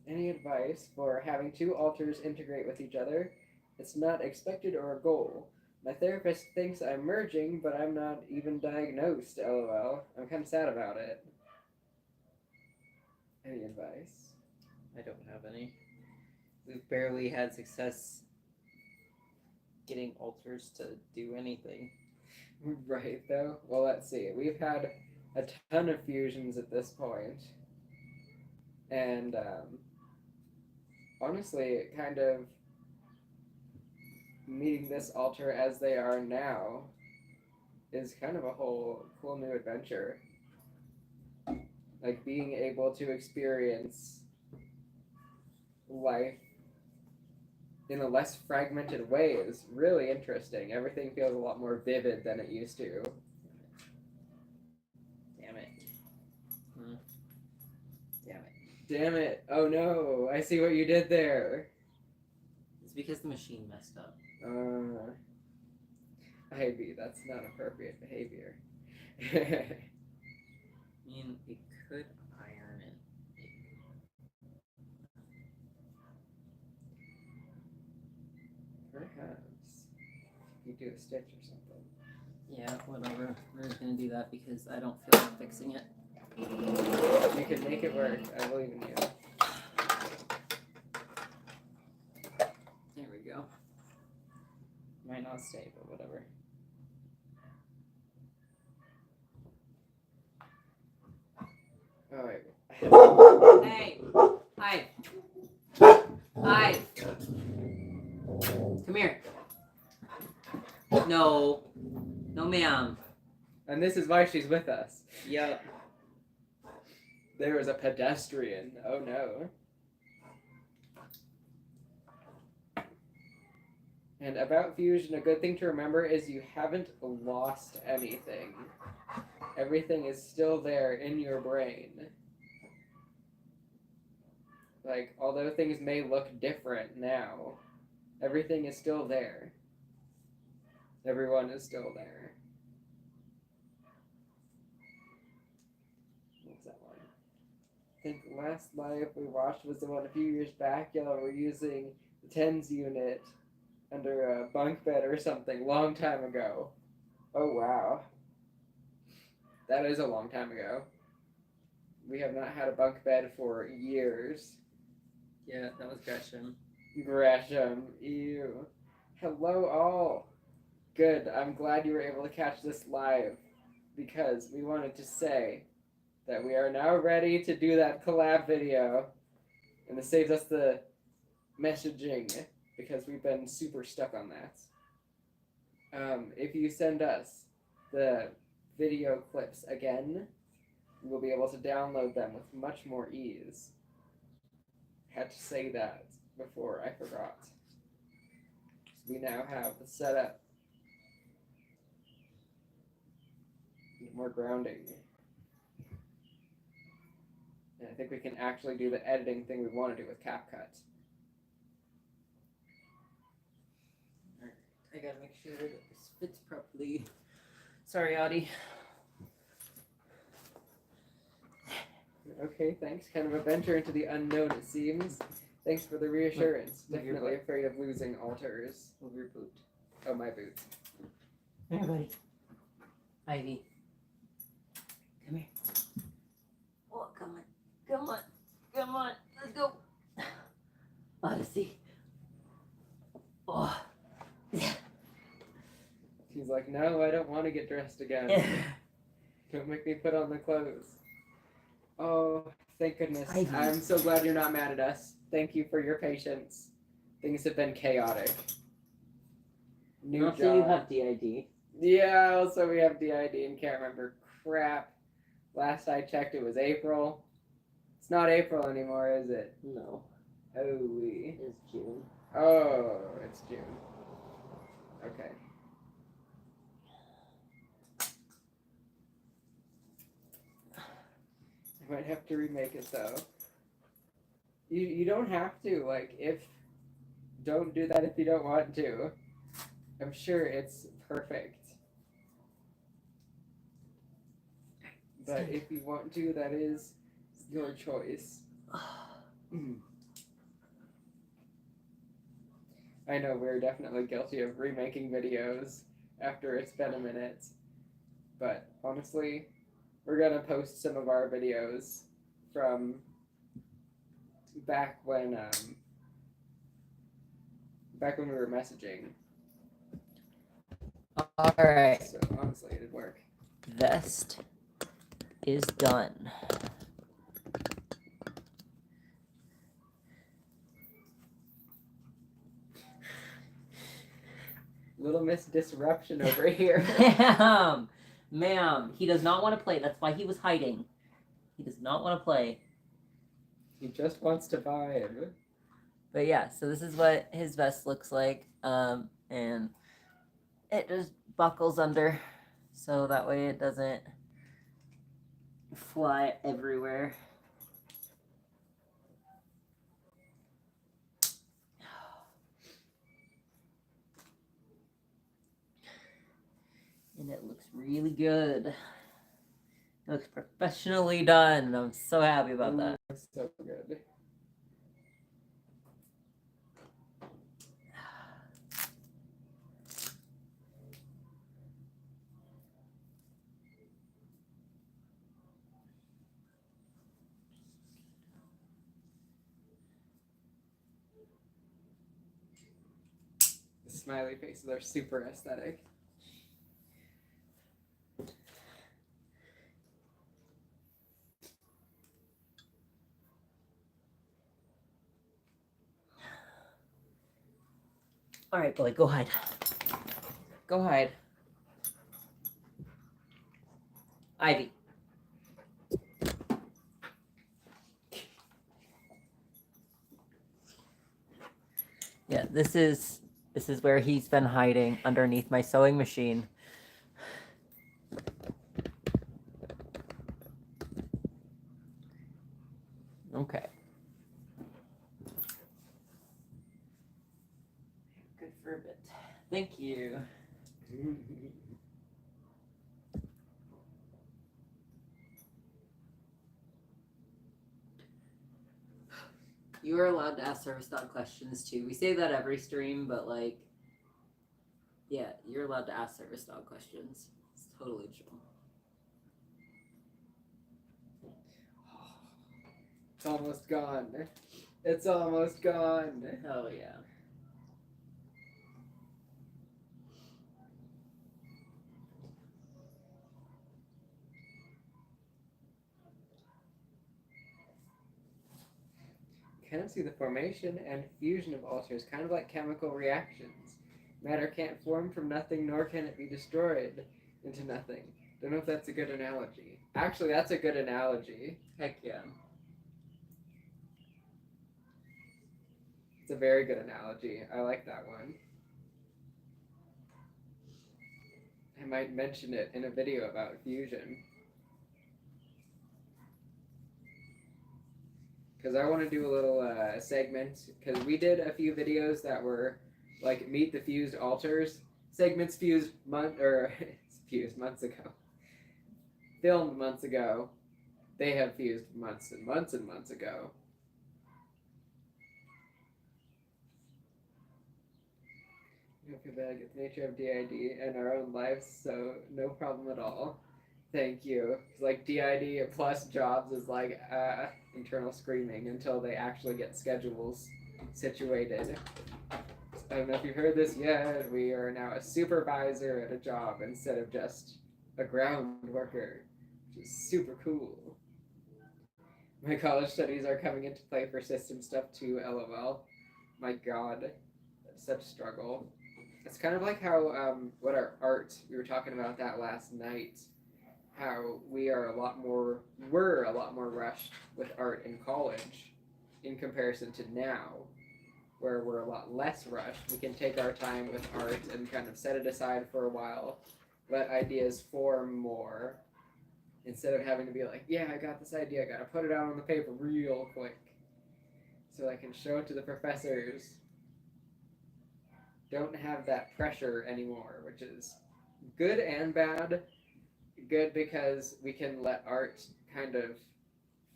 Any advice for having two altars integrate with each other? It's not expected or a goal. My therapist thinks I'm merging, but I'm not even diagnosed. LOL. I'm kind of sad about it. Any advice? I don't have any. We've barely had success getting altars to do anything. Right, though? Well, let's see. We've had a ton of fusions at this point. And, honestly, kind of meeting this altar as they are now is kind of a whole cool new adventure. Like, being able to experience life in a less fragmented way is really interesting. Everything feels a lot more vivid than it used to. Damn it. Damn it. Damn it. Oh no, I see what you did there. It's because the machine messed up. Ivy, that's not appropriate behavior. I mean, it could iron it. Perhaps. You do a stitch or something. Yeah, whatever. We're just gonna do that because I don't feel like fixing it. You can make it work. I believe in you. There we go. Might not stay, but whatever. Oh, wait. Hey! Hi! Hi! Come here. No. No, ma'am. And this is why she's with us. Yep. There was a pedestrian. Oh no. And about fusion, a good thing to remember is you haven't lost anything. Everything is still there in your brain. Like, although things may look different now, everything is still there. Everyone is still there. What's that one? I think last live we watched was the one a few years back. Y'all were using the TENS unit under a bunk bed or something long time ago. Oh wow. That is a long time ago. We have not had a bunk bed for years. Yeah, that was Gresham. Gresham, ew. Hello all. Good, I'm glad you were able to catch this live because we wanted to say that we are now ready to do that collab video, and this saves us the messaging because we've been super stuck on that. If you send us the video clips again, we will be able to download them with much more ease. Had to say that before I forgot. So we now have the setup. More grounding. And I think we can actually do the editing thing we want to do with CapCut. I gotta make sure that this fits properly. Sorry, Audie. Okay, thanks. Kind of a venture into the unknown, it seems. Thanks for the reassurance. Move your Definitely butt. afraid of losing altars. Move your boot. Oh, my boots. Come here, buddy. Ivy. Come here. Oh, come on. Come on. Come on. Let's go. Odyssey. Oh. She's like, no, I don't want to get dressed again. Don't make me put on the clothes. Oh, thank goodness. Ivy. I'm so glad you're not mad at us. Thank you for your patience. Things have been chaotic. New Also, job. you have d.i.d. Yeah, also we have d.i.d. and can't remember crap. Last I checked, it was April. It's not April anymore, is it? No, Holy. it's June. Oh, it's June. Okay. I might have to remake it though. You don't have to, like, if don't do that if you don't want to. I'm sure it's perfect. But if you want to, that is your choice. I know we're definitely guilty of remaking videos after it's been a minute. But honestly, we're gonna post some of our videos from back when we were messaging. All right, So honestly, it'd work. vest is done. Little Miss Disruption over here. Ma'am, he does not want to play. That's why he was hiding. He does not want to play. He just wants to vibe. But yeah, so this is what his vest looks like. And it just buckles under, so that way it doesn't fly everywhere. And it looks really good. It looks professionally done. I'm so happy about that. Ooh, so good. The smiley faces are super aesthetic. All right, boy, go hide. Go hide. Ivy. Yeah, this is where he's been hiding underneath my sewing machine. Okay. Good for a bit. Thank you. You are allowed to ask service dog questions too. We say that every stream, but like, yeah, you're allowed to ask service dog questions. It's totally chill. It's almost gone. It's almost gone. Hell yeah. Can't see the formation and fusion of altars, kind of like chemical reactions. Matter can't form from nothing, nor can it be destroyed into nothing. Don't know if that's a good analogy. Actually, that's a good analogy. Heck yeah. It's a very good analogy. I like that one. I might mention it in a video about fusion. Because I want to do a little segment, because we did a few videos that were like meet the fused altars. Segments fused months ago. Filmed months ago. They have fused months and months and months ago. don't feel bad. It's the nature of d.i.d. and our own lives, so no problem at all. Thank you. It's like d.i.d. plus jobs is like internal screaming until they actually get schedules situated. I don't know if you've heard this yet. We are now a supervisor at a job instead of just a ground worker, which is super cool. My college studies are coming into play for system stuff too, lol. My god, such struggle. It's kind of like how, what our art, we were talking about that last night, how we're a lot more rushed with art in college in comparison to now, where we're a lot less rushed. We can take our time with art and kind of set it aside for a while, let ideas form more, instead of having to be like, yeah, I got this idea, I gotta put it out on the paper real quick so I can show it to the professors. Don't have that pressure anymore, which is good and bad. Good because we can let art kind of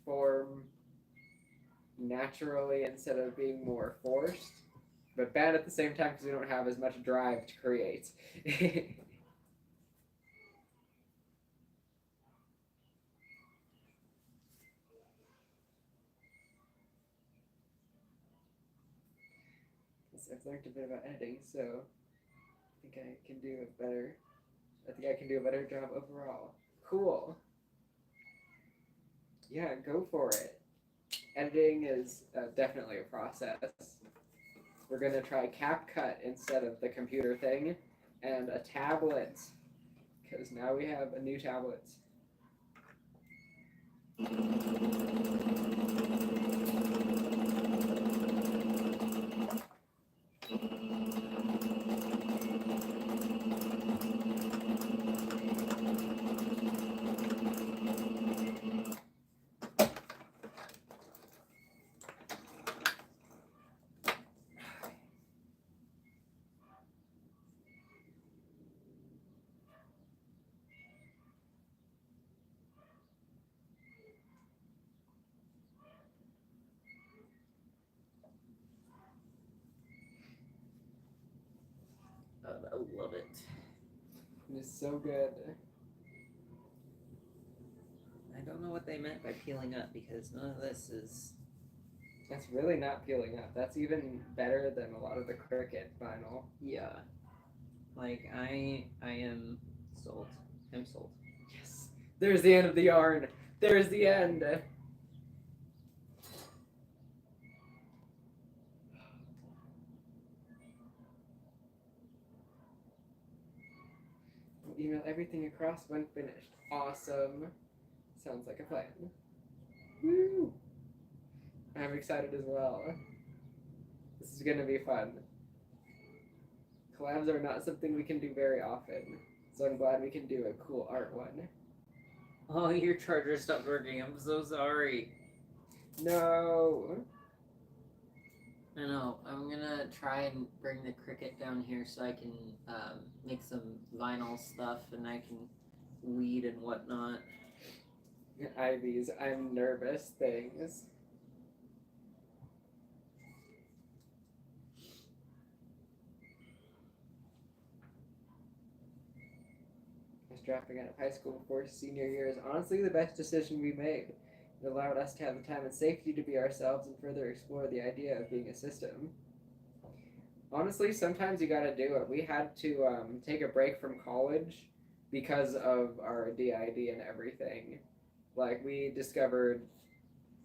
form naturally instead of being more forced, but bad at the same time because we don't have as much drive to create. I've learned a bit about editing, so I think I can do a better job overall. Cool. Yeah, go for it. Editing is definitely a process. We're gonna try CapCut instead of the computer thing, and a tablet, because now we have a new tablet. I love it. It is so good. I don't know what they meant by peeling up because none of this is. That's really not peeling up. That's even better than a lot of the Cricut vinyl. Yeah. Like I am sold. I'm sold. Yes. There's the end of the yarn. There's the end. We'll email everything across when finished. Awesome. Sounds like a plan. Woo! I'm excited as well. This is gonna be fun. Collabs are not something we can do very often, so I'm glad we can do a cool art one. Oh, your charger stopped working. I'm so sorry. No. I know. I'm gonna try and bring the Cricut down here so I can make some vinyl stuff and I can weed and whatnot. Ivy's I'm nervous things. I was dropping out of high school before senior year is honestly the best decision we made. It allowed us to have the time and safety to be ourselves and further explore the idea of being a system. Honestly, sometimes you gotta do it. We had to take a break from college because of our d.i.d. and everything. Like, we discovered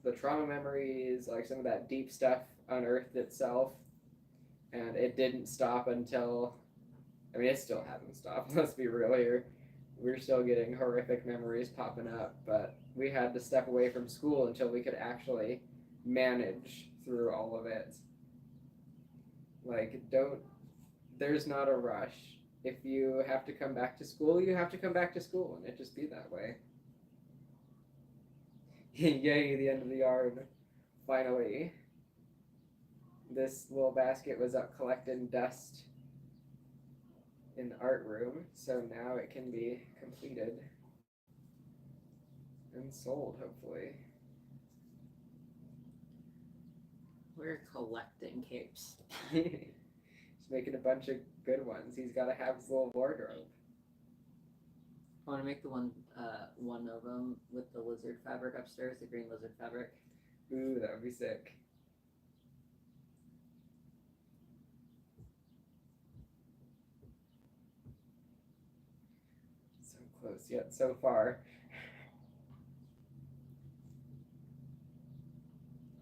the trauma memories, like some of that deep stuff unearthed itself, and it didn't stop until, I mean, it still hasn't stopped, let's be real here. We're still getting horrific memories popping up, but we had to step away from school until we could actually manage through all of it. Like, there's not a rush. If you have to come back to school, you have to come back to school, and it just be that way. Yay, the end of the yard. Finally. This little basket was up collecting dust in the art room, so now it can be completed and sold, hopefully. We're collecting capes. Just He's making a bunch of good ones. He's got to have his little wardrobe. I want to make the one of them with the lizard fabric upstairs, the green lizard fabric. Ooh, that would be sick. So close yet so far.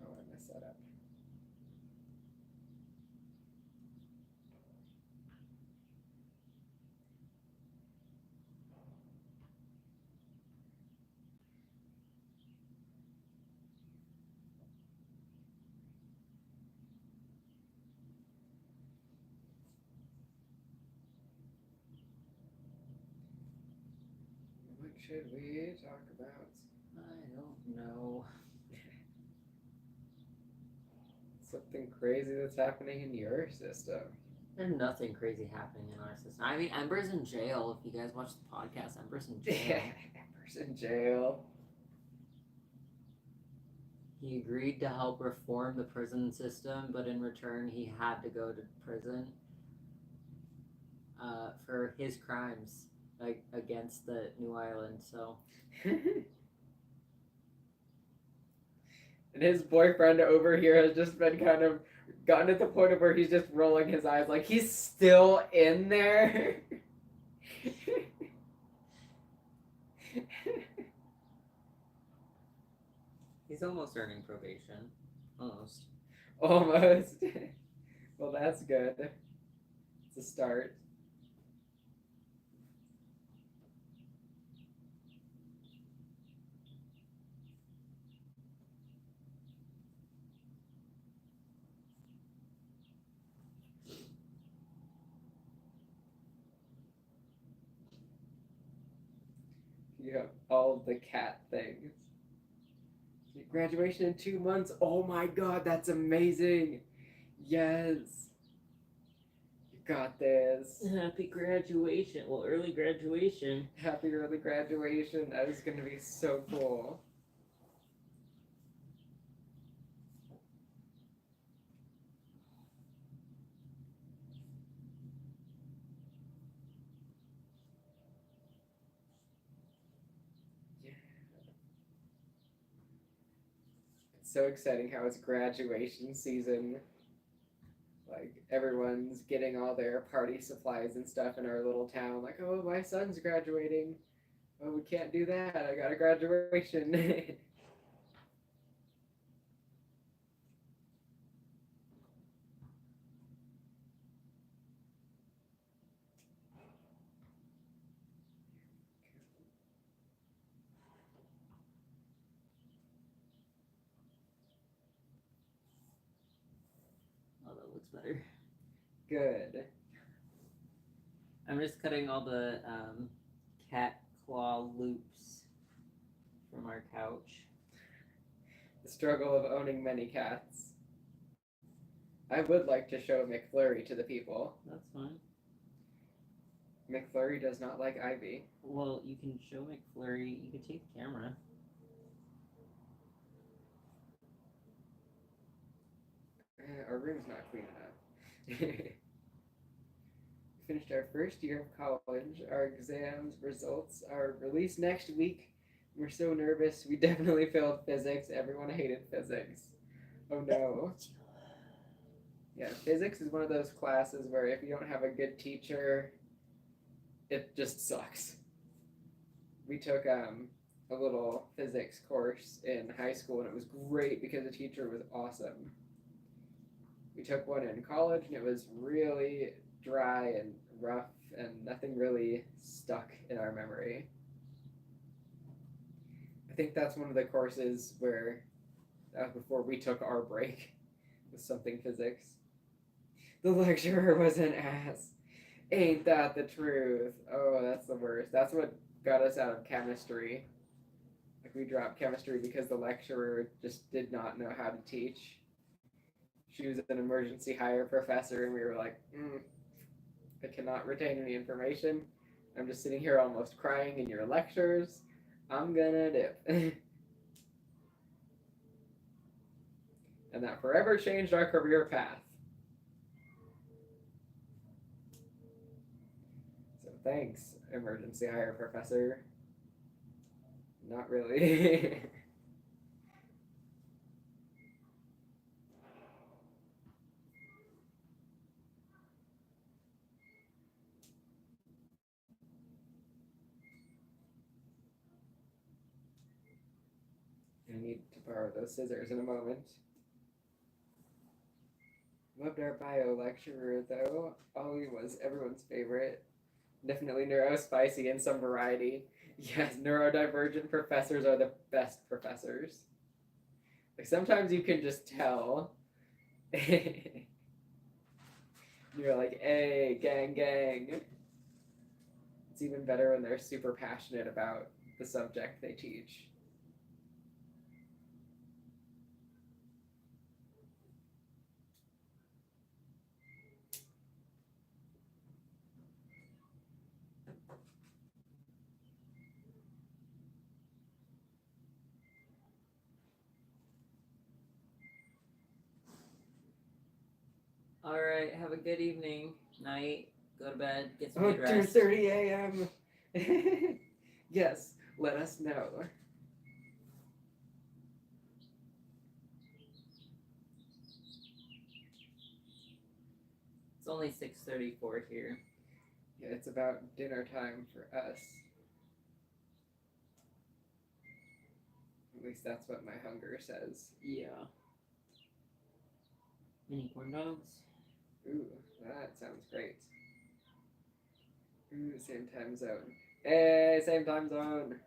Oh, I messed that up. What should we talk about? I don't know. Something crazy that's happening in your system. There's nothing crazy happening in our system. I mean, Ember's in jail. If you guys watch the podcast, Ember's in jail. Ember's in jail. He agreed to help reform the prison system, but in return, he had to go to prison for his crimes against the New Island. So And his boyfriend over here has just been kind of gotten to the point of where he's just rolling his eyes like he's still in there. he's almost earning probation. Almost. Almost. Well, that's good. It's a start. You have all the cat things. Graduation in 2 months. Oh my god, that's amazing. Yes. You got this. Happy graduation. Well, early graduation. Happy early graduation. That is going to be so cool. So exciting how it's graduation season. Like everyone's getting all their party supplies and stuff in our little town. Like, oh, my son's graduating. Oh, we can't do that. I got a graduation. Oh, that looks better. Good. I'm just cutting all the cat claw loops from our couch. The struggle of owning many cats. I would like to show McFlurry to the people. That's fine. McFlurry does not like Ivy. Well, you can show McFlurry. You can take the camera. Our room's not clean enough. We finished our first year of college. Our exams results are released next week. We're so nervous. We definitely failed physics. Everyone hated physics. Oh no. Yeah, physics is one of those classes where if you don't have a good teacher, it just sucks. We took a little physics course in high school and it was great because the teacher was awesome. We took one in college and it was really dry and rough and nothing really stuck in our memory. I think that's one of the courses where that was before we took our break with something physics. The lecturer was an ass. Ain't that the truth? Oh, that's the worst. That's what got us out of chemistry. Like we dropped chemistry because the lecturer just did not know how to teach. She was an emergency hire professor and we were like, I cannot retain any information. I'm just sitting here almost crying in your lectures. I'm gonna dip. And that forever changed our career path. Thanks, emergency hire professor. Not really. I need to borrow those scissors in a moment. Loved our bio lecturer though. Ollie was everyone's favorite. Definitely neurospicy in some variety. Yes, neurodivergent professors are the best professors. Like sometimes you can just tell. You're like, hey, gang, gang. It's even better when they're super passionate about the subject they teach. All right, have a good evening, night. Go to bed, get some Oh, good rest. 2:30 a.m. Yes, let us know. It's only 6:34 here. Yeah, it's about dinner time for us. At least that's what my hunger says. Yeah. Mini corn dogs. Ooh, that sounds great. Ooh, same time zone. Hey, same time zone.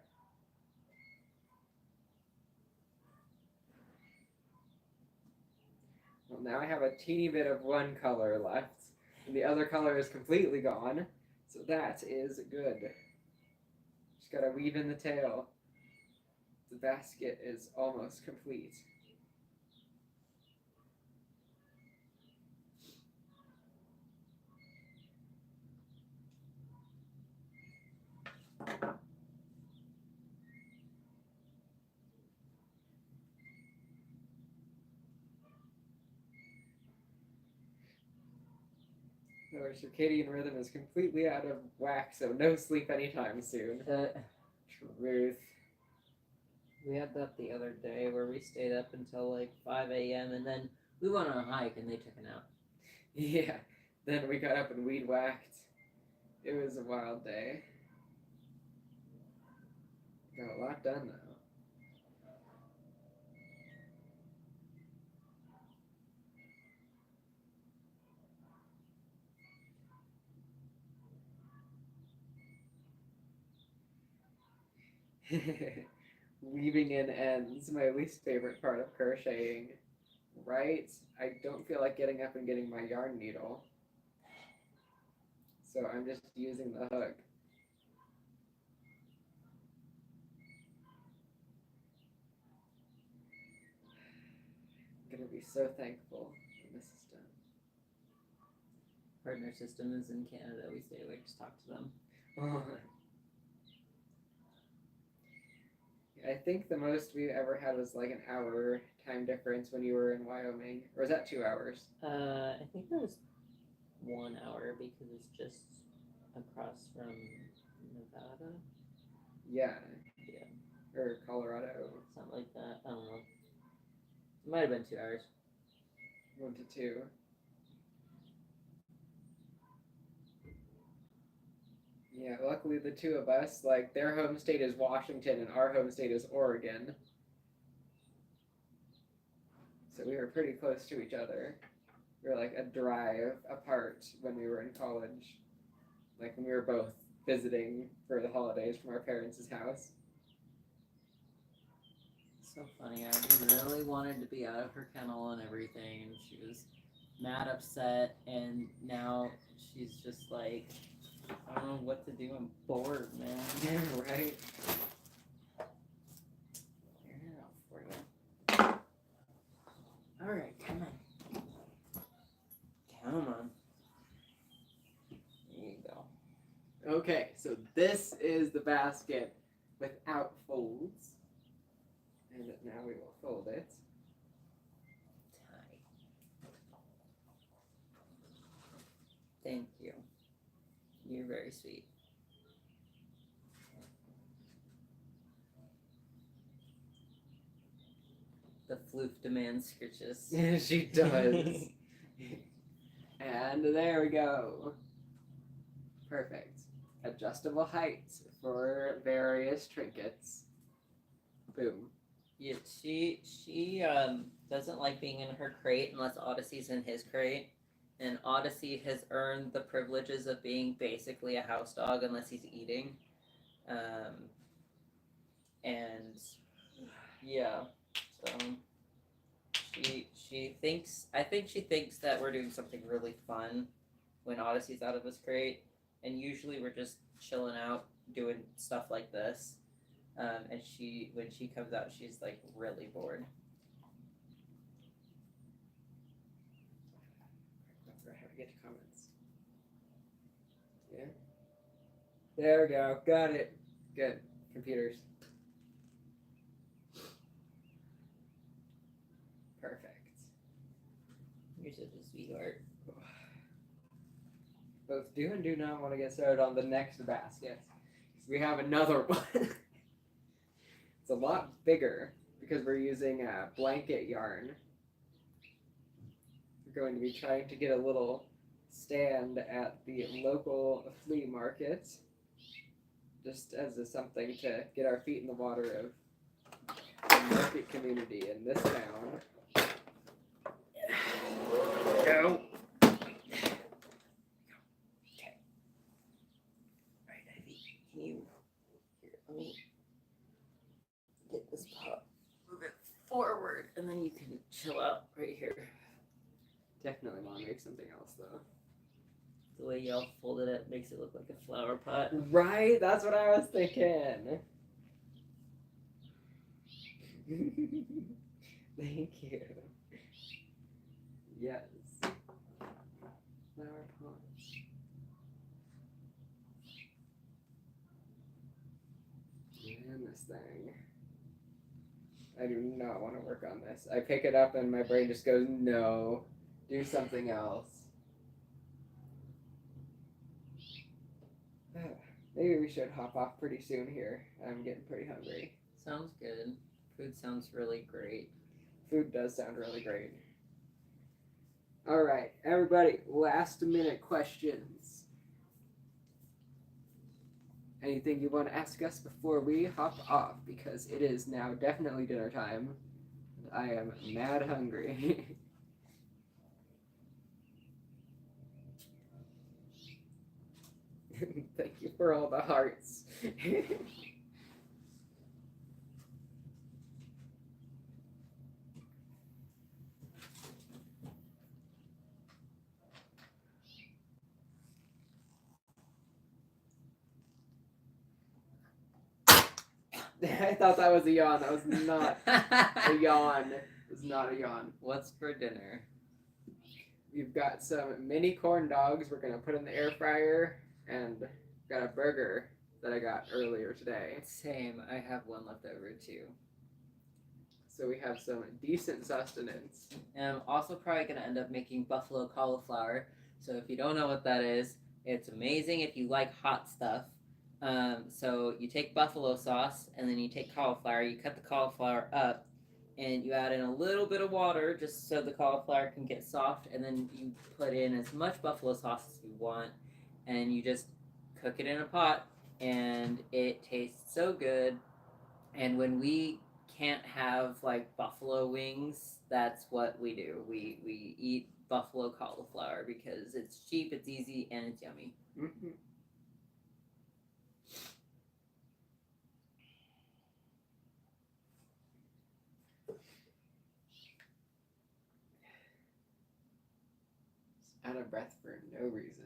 Well, now I have a teeny bit of one color left, and the other color is completely gone, so that is good. Just gotta weave in the tail. The basket is almost complete. Our circadian rhythm is completely out of whack, so no sleep anytime soon. Truth. We had that the other day where we stayed up until like 5 a.m. and then we went on a hike and they took a nap. Yeah. Then we got up and weed whacked. It was a wild day. Got a lot done though. Weaving in ends, my least favorite part of crocheting. Right? I don't feel like getting up and getting my yarn needle. So I'm just using the hook. I'm gonna be so thankful when this is done. Partner system is in Canada. We stay awake, just talk to them. I think the most we ever had was like an hour time difference when you were in Wyoming. Or was that 2 hours? I think it was 1 hour because it's just across from Nevada. Yeah. Yeah. Or Colorado. Something like that. I don't know. It might have been 2 hours. 1 to 2. Yeah, luckily the two of us, like their home state is Washington and our home state is Oregon. So we were pretty close to each other. We were like a drive apart when we were in college. Like when we were both visiting for the holidays from our parents' house. So funny. I really wanted to be out of her kennel and everything, and she was mad upset, and now she's just like, I don't know what to do. I'm bored, man. Yeah, right? Clear it out for you. All right, come on. Come on. There you go. Okay, so this is the basket without folds. And now we will fold it. Tie. Thank you. You're very sweet. The floof demands scritches. She does. And there we go. Perfect. Adjustable heights for various trinkets. Boom. Yeah, she doesn't like being in her crate unless Odyssey's in his crate. And Odyssey has earned the privileges of being basically a house dog unless he's eating. And yeah, so she thinks, I think she thinks that we're doing something really fun when Odyssey's out of his crate, and usually we're just chilling out doing stuff like this. And when she comes out, she's like really bored. I forgot how to get to comments. Yeah. There we go. Got it. Good. Computers. Perfect. You're such a sweetheart. Both do and do not want to get started on the next basket. We have another one. It's a lot bigger because we're using blanket yarn. We're going to be trying to get a little stand at the local flea market, just as something to get our feet in the water of the market community in this town. Go. Can you here, let me get this pot, move it forward, and then you can chill out right here. Definitely want to make something else though. The way y'all folded it makes it look like a flower pot. Right? That's what I was thinking. Thank you. Yes. Flower pot. And this thing. I do not want to work on this. I pick it up and my brain just goes, no, do something else. Maybe we should hop off pretty soon here. I'm getting pretty hungry. Sounds good. Food sounds really great. Food does sound really great. All right, everybody, last minute questions. Anything you want to ask us before we hop off? Because it is now definitely dinner time. And I am mad hungry. Thank you for all the hearts. I thought that was a yawn. That was not a yawn. It was not a yawn. What's for dinner? We've got some mini corn dogs we're going to put in the air fryer, and got a burger that I got earlier today. Same. I have one left over too. So we have some decent sustenance. And I'm also probably going to end up making buffalo cauliflower. So if you don't know what that is, it's amazing if you like hot stuff. So you take buffalo sauce and then you take cauliflower, you cut the cauliflower up and you add in a little bit of water just so the cauliflower can get soft, and then you put in as much buffalo sauce as you want and you just cook it in a pot, and it tastes so good. And when we can't have like buffalo wings, that's what we do. We eat buffalo cauliflower because it's cheap, it's easy, and it's yummy. Mm-hmm. Out of breath for no reason.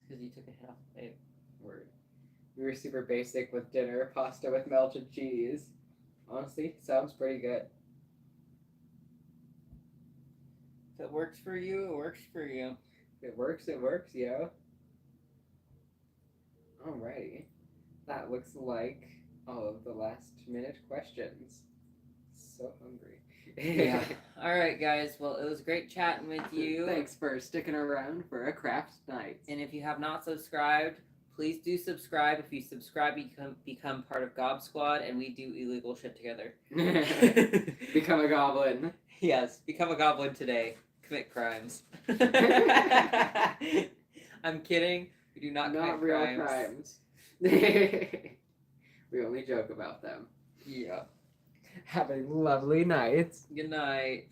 Because you took a hit off the plate. Word. We were super basic with dinner. Pasta with melted cheese. Honestly, sounds pretty good. If it works for you, it works for you. If it works, yo. Alrighty. That looks like all of the last minute questions. So hungry. Yeah. All right, guys. Well, it was great chatting with you. Thanks for sticking around for a craft night. And if you have not subscribed, please do subscribe. If you subscribe, you become part of Gob Squad, and we do illegal shit together. Become a goblin. Yes, become a goblin today. Commit crimes. I'm kidding. We do not commit real crimes. We only joke about them. Yeah. Have a lovely night. Good night.